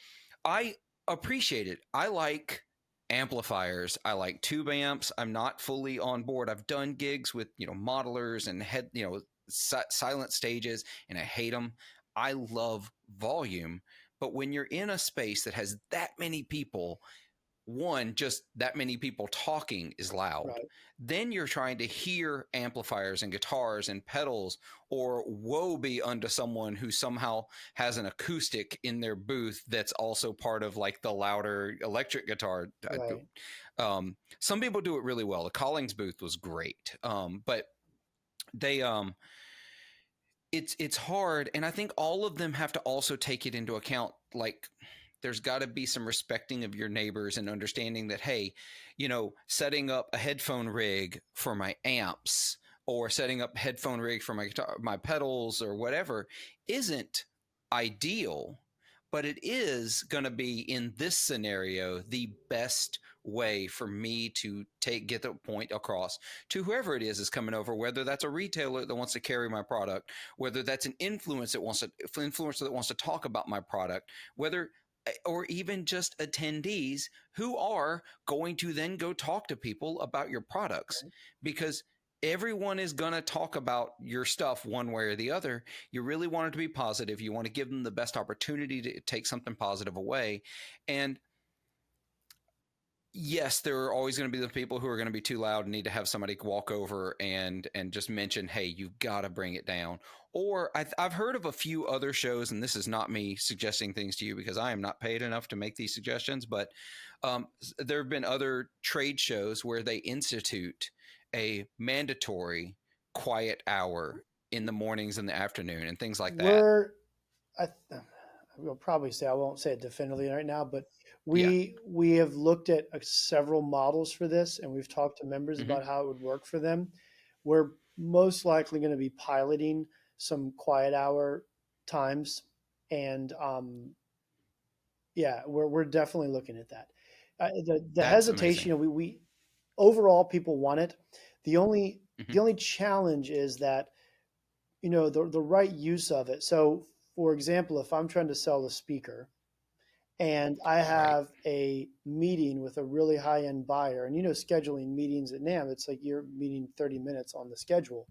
I appreciate it. I like amplifiers. I like tube amps. I'm not fully on board. I've done gigs with, modelers and silent stages, and I hate them. I love volume. But when you're in a space that has that many people, one, just that many people talking is loud. Right. Then you're trying to hear amplifiers and guitars and pedals, or woe be unto someone who somehow has an acoustic in their booth that's also part of like the louder electric guitar. Right. Some people do it really well. The Collings booth was great, but they it's hard, and I think all of them have to also take it into account. Like, there's got to be some respecting of your neighbors and understanding that, hey, setting up a headphone rig for my amps or setting up headphone rig for my guitar, my pedals or whatever isn't ideal, but it is going to be in this scenario the best way for me to get the point across to whoever it is coming over, whether that's a retailer that wants to carry my product, whether that's an influencer that wants to talk about my product, whether or even just attendees who are going to then go talk to people about your products, because everyone is going to talk about your stuff one way or the other. You really want it to be positive. You want to give them the best opportunity to take something positive away. And yes, there are always going to be the people who are going to be too loud and need to have somebody walk over and just mention, hey, you've got to bring it down. Or I've heard of a few other shows, and this is not me suggesting things to you because I am not paid enough to make these suggestions, but there have been other trade shows where they institute a mandatory quiet hour in the mornings and the afternoon and things like that. I will probably say, I won't say it definitively right now, but Yeah. we have looked at several models for this, and we've talked to members Hmm. about how it would work for them. We're most likely going to be piloting some quiet hour times, and yeah, we're definitely looking at that. The That's hesitation, amazing. we overall people want it. The only Hmm. the only challenge is that the right use of it. So, for example, if I'm trying to sell a speaker and I Right. have a meeting with a really high end buyer, and scheduling meetings at NAMM, it's like you're meeting 30 minutes on the schedule.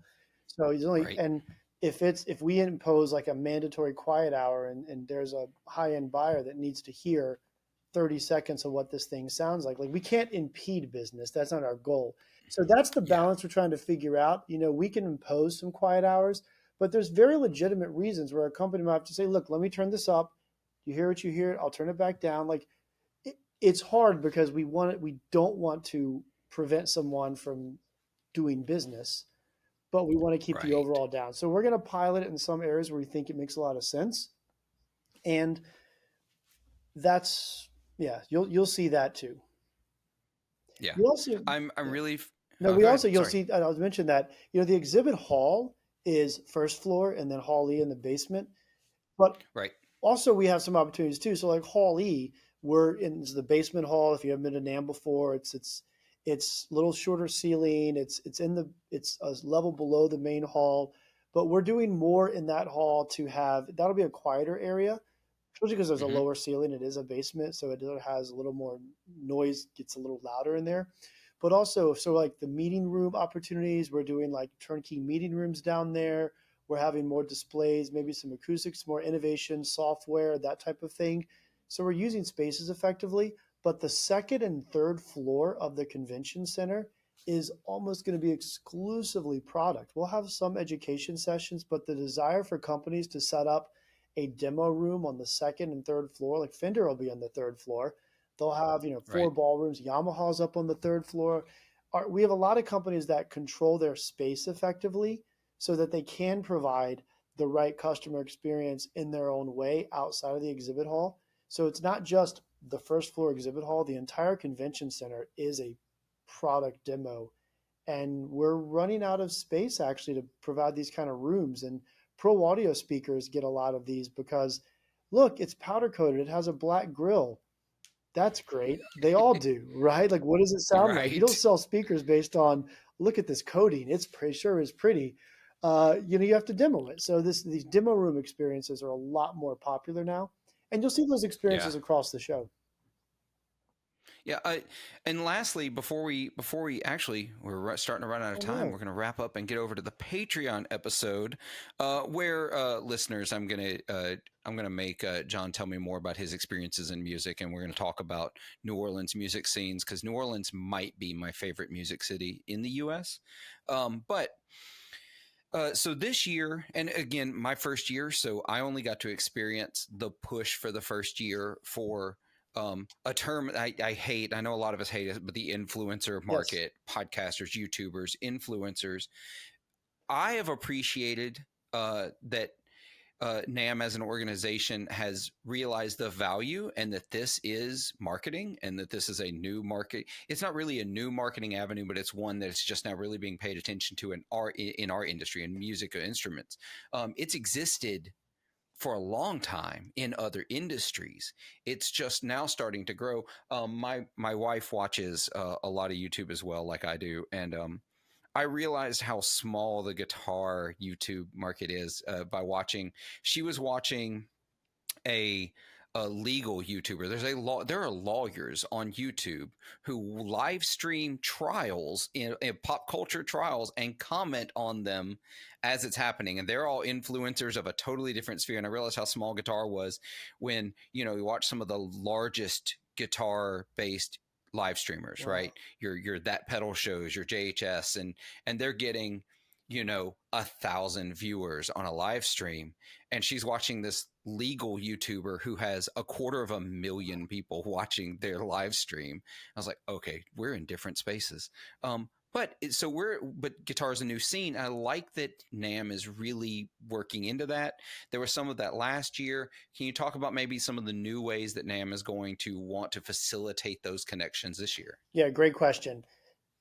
So he's only, Right. and if we impose like a mandatory quiet hour, and there's a high end buyer that needs to hear 30 seconds of what this thing sounds like we can't impede business. That's not our goal. So that's the Yeah. balance we're trying to figure out. We can impose some quiet hours, but there's very legitimate reasons where a company might have to say, look, let me turn this up. You hear what you hear. I'll turn it back down. It's hard because we don't want to prevent someone from doing business, but we want to keep the Right. overall down. So we're going to pilot it in some areas where we think it makes a lot of sense, and that's yeah, you'll see that too. Yeah. You also I'm yeah. really. No, Oh, we go ahead. also you'll Sorry. see. I was mentioned that the exhibit hall is first floor, and then Hall E in the basement. But Right. also we have some opportunities too. So like Hall E, we're in the basement hall. If you haven't been to NAMM before, it's a little shorter ceiling. It's a level below the main hall, but we're doing more in that hall to have that'll be a quieter area, especially because there's a Hmm. lower ceiling. It is a basement, so it has a little more noise, gets a little louder in there. But also, so like the meeting room opportunities, we're doing like turnkey meeting rooms down there. We're having more displays, maybe some acoustics, more innovation, software, that type of thing. So we're using spaces effectively. But the second and third floor of the convention center is almost going to be exclusively product. We'll have some education sessions, but the desire for companies to set up a demo room on the second and third floor. Like Fender will be on the third floor. They'll have, four Right. ballrooms. Yamaha's up on the third floor. We have a lot of companies that control their space effectively so that they can provide the right customer experience in their own way outside of the exhibit hall. So it's not just the first floor exhibit hall. The entire convention center is a product demo, and we're running out of space actually to provide these kind of rooms. And pro audio speakers get a lot of these because look, it's powder coated, it has a black grill. That's great. They all do, right? Like, what does it sound like? You don't Right. sell speakers based on look at this coating, it's pretty sure is pretty. You have to demo it. So these demo room experiences are a lot more popular now, and you'll see those Yeah. experiences across the show. Yeah. And lastly, before we actually we're starting to run out of Oh time, no. we're going to wrap up and get over to the Patreon episode, where listeners, I'm gonna make John tell me more about his experiences in music, and we're going to talk about New Orleans music scenes because New Orleans might be my favorite music city in the U.S. But so this year, and again, my first year, so I only got to experience the push for the first year for a term I hate. I know a lot of us hate it, but the influencer Yes. market, podcasters, YouTubers, influencers. I have appreciated that NAMM as an organization has realized the value and that this is marketing and that this is a new market. It's not really a new marketing avenue, but it's one that's just now really being paid attention to in our industry in music instruments. It's existed for a long time in other industries. It's just now starting to grow. My wife watches a lot of YouTube as well, like I do, and I realized how small the guitar YouTube market is by watching. She was watching a a legal YouTuber. There are lawyers on YouTube who live stream trials in pop culture trials and comment on them as it's happening. And they're all influencers of a totally different sphere. And I realized how small guitar was when, you watch some of the largest guitar based live streamers, Wow. right? Your that pedal shows, your JHS, and they're getting 1,000 viewers on a live stream, and she's watching this legal YouTuber who has 250,000 people watching their live stream. I was like, okay, we're in different spaces. But guitar is a new scene. I like that NAMM is really working into that. There was some of that last year. Can you talk about maybe some of the new ways that NAMM is going to want to facilitate those connections this year? Yeah, great question.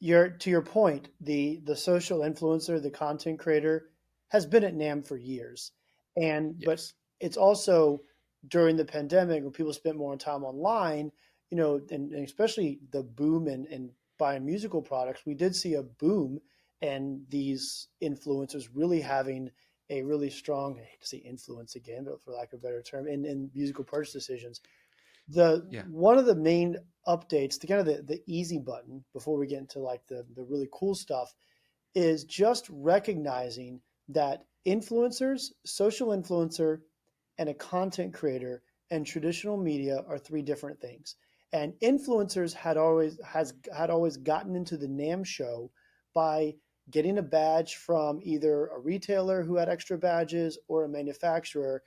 To your point, the social influencer, the content creator, has been at NAMM for years, but Yes. it's also during the pandemic when people spent more time online, and especially the boom in buying musical products, we did see a boom and these influencers really having a really strong, I hate to say influence again, but for lack of a better term, in musical purchase decisions. The Yeah. one of the main updates, the kind of the easy button before we get into like the really cool stuff, is just recognizing that influencers, social influencer, and a content creator and traditional media are three different things. And influencers had always gotten into the NAMM show by getting a badge from either a retailer who had extra badges or a manufacturer.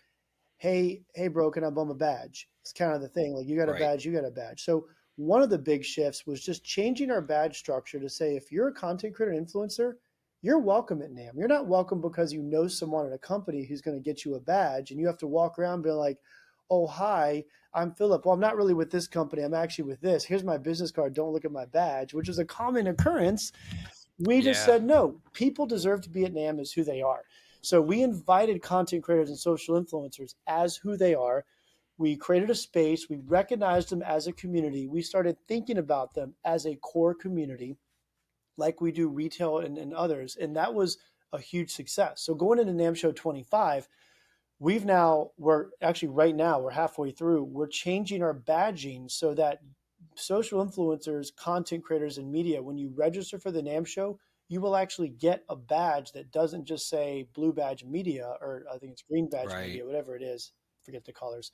Hey, bro, can I bum a badge? It's kind of the thing. Like, you got a Right. badge, you got a badge. So one of the big shifts was just changing our badge structure to say if you're a content creator influencer, you're welcome at NAMM. You're not welcome because you know someone at a company who's going to get you a badge and you have to walk around being like, oh, hi, I'm Phillip. Well, I'm not really with this company. I'm actually with this. Here's my business card. Don't look at my badge, which is a common occurrence. We just Yeah. said, no, people deserve to be at NAMM as who they are. So we invited content creators and social influencers as who they are. We created a space. We recognized them as a community. We started thinking about them as a core community, like we do retail and others. And that was a huge success. So going into NAMM Show 25, we're actually right now, we're halfway through. We're changing our badging so that social influencers, content creators, and media, when you register for the NAMM show, you will actually get a badge that doesn't just say blue badge media, or I think it's green badge Right. media, whatever it is. Forget the colors.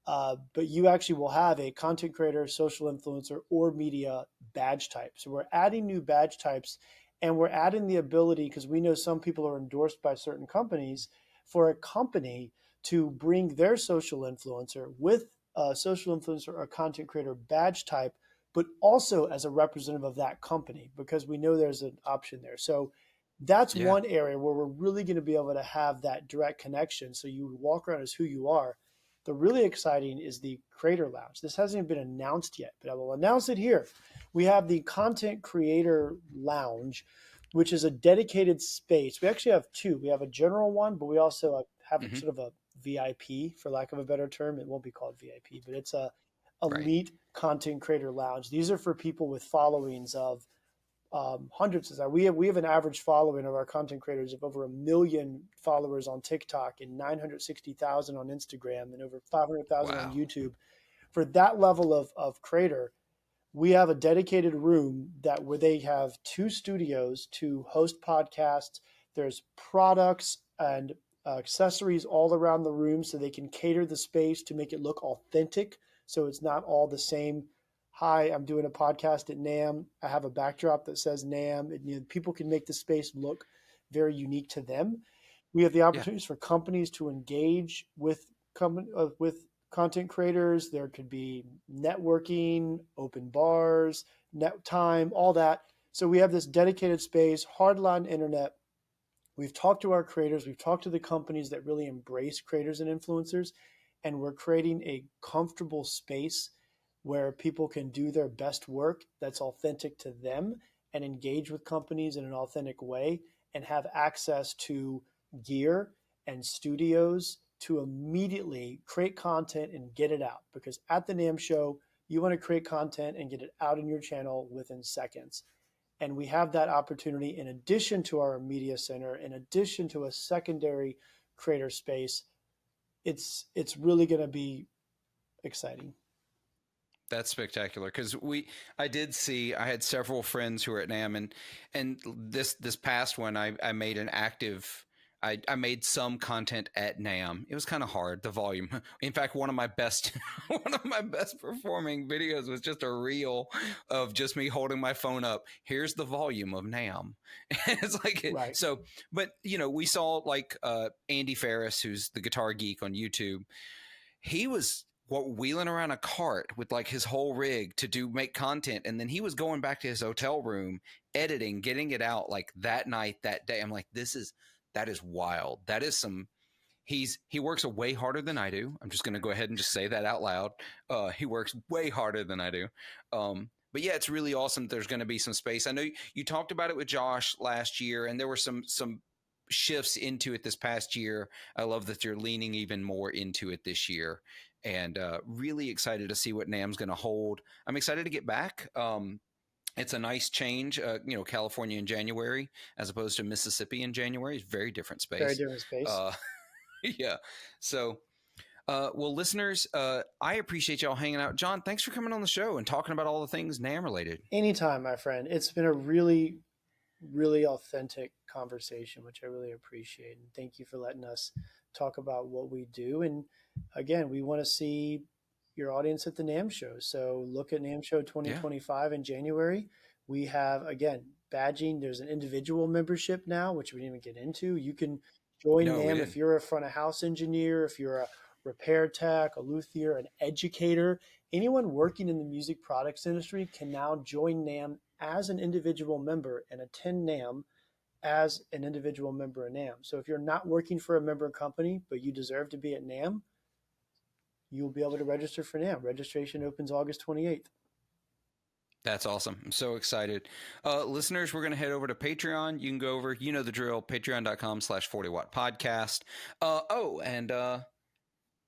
But you actually will have a content creator, social influencer, or media badge type. So we're adding new badge types, and we're adding the ability, because we know some people are endorsed by certain companies, for a company to bring their social influencer with a social influencer or content creator badge type, but also as a representative of that company, because we know there's an option there. So that's Yeah. one area where we're really going to be able to have that direct connection. So you walk around as who you are. The really exciting is the Creator Lounge. This hasn't even been announced yet, but I will announce it here. We have the Content Creator Lounge, which is a dedicated space. We actually have two. We have a general one, but we also have a Hmm. sort of a VIP, for lack of a better term. It won't be called VIP, but it's a Right. elite content creator lounge. These are for people with followings of hundreds of that. We have an average following of our content creators of over 1 million followers on TikTok and 960,000 on Instagram and over 500,000 on Wow. YouTube. For that level of creator, we have a dedicated room that where they have two studios to host podcasts. There's products and accessories all around the room so they can cater the space to make it look authentic. So it's not all the same. Hi, I'm doing a podcast at NAMM. I have a backdrop that says NAMM. And, people can make the space look very unique to them. We have the Yeah. opportunities for companies to engage with content creators. There could be networking, open bars, net time, all that. So we have this dedicated space, hardline internet. We've talked to our creators, we've talked to the companies that really embrace creators and influencers, and we're creating a comfortable space where people can do their best work that's authentic to them and engage with companies in an authentic way and have access to gear and studios to immediately create content and get it out. Because at the NAMM show, you want to create content and get it out in your channel within seconds. And we have that opportunity in addition to our media center, in addition to a secondary creator space. It's really going to be exciting. That's spectacular because I did see, I had several friends who were at NAMM, and this past one, I made an active, I made some content at NAMM. It was kind of hard, the volume. In fact, one of my best, one of my best performing videos was just a reel of just me holding my phone up. Here's the volume of NAMM. It's like, Right. so, but we saw like Andy Ferris, who's the guitar geek on YouTube. He was wheeling around a cart with like his whole rig to make content, and then he was going back to his hotel room, editing, getting it out like that night, that day. I'm like, that is wild. That is some. He works way harder than I do. I'm just going to go ahead and just say that out loud. He works way harder than I do. But yeah, it's really awesome that there's going to be some space. I know you talked about it with Josh last year, and there were some shifts into it this past year. I love that you're leaning even more into it this year, and really excited to see what NAMM's going to hold. I'm excited to get back. It's a nice change, California in January as opposed to Mississippi in January. It's very different space. Very different space. Yeah. So, well, listeners, I appreciate y'all hanging out. John, thanks for coming on the show and talking about all the things NAMM related. Anytime, my friend. It's been a really, really authentic conversation, which I really appreciate. And thank you for letting us talk about what we do. And again, we want to see your audience at the NAMM show. So look at NAMM show 2025 in January. We have, again, badging. There's an individual membership now, which we didn't even get into. You can join NAMM if you're a front of house engineer, if you're a repair tech, a luthier, an educator. Anyone working in the music products industry can now join NAMM as an individual member and attend NAMM as an individual member of NAMM. So if you're not working for a member company, but you deserve to be at NAMM, you'll be able to register for NAMM. Registration opens August 28th. That's awesome. I'm so excited. Listeners, we're going to head over to Patreon. You can go over, you know the drill, patreon.com/40watt podcast.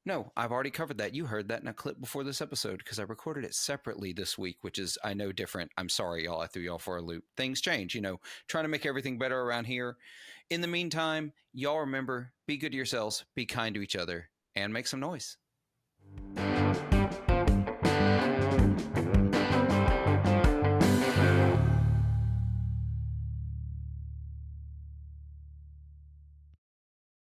No, I've already covered that. You heard that in a clip before this episode because I recorded it separately this week, which is, I know, different. I'm sorry, y'all. I threw y'all for a loop. Things change, trying to make everything better around here. In the meantime, y'all remember, be good to yourselves, be kind to each other, and make some noise.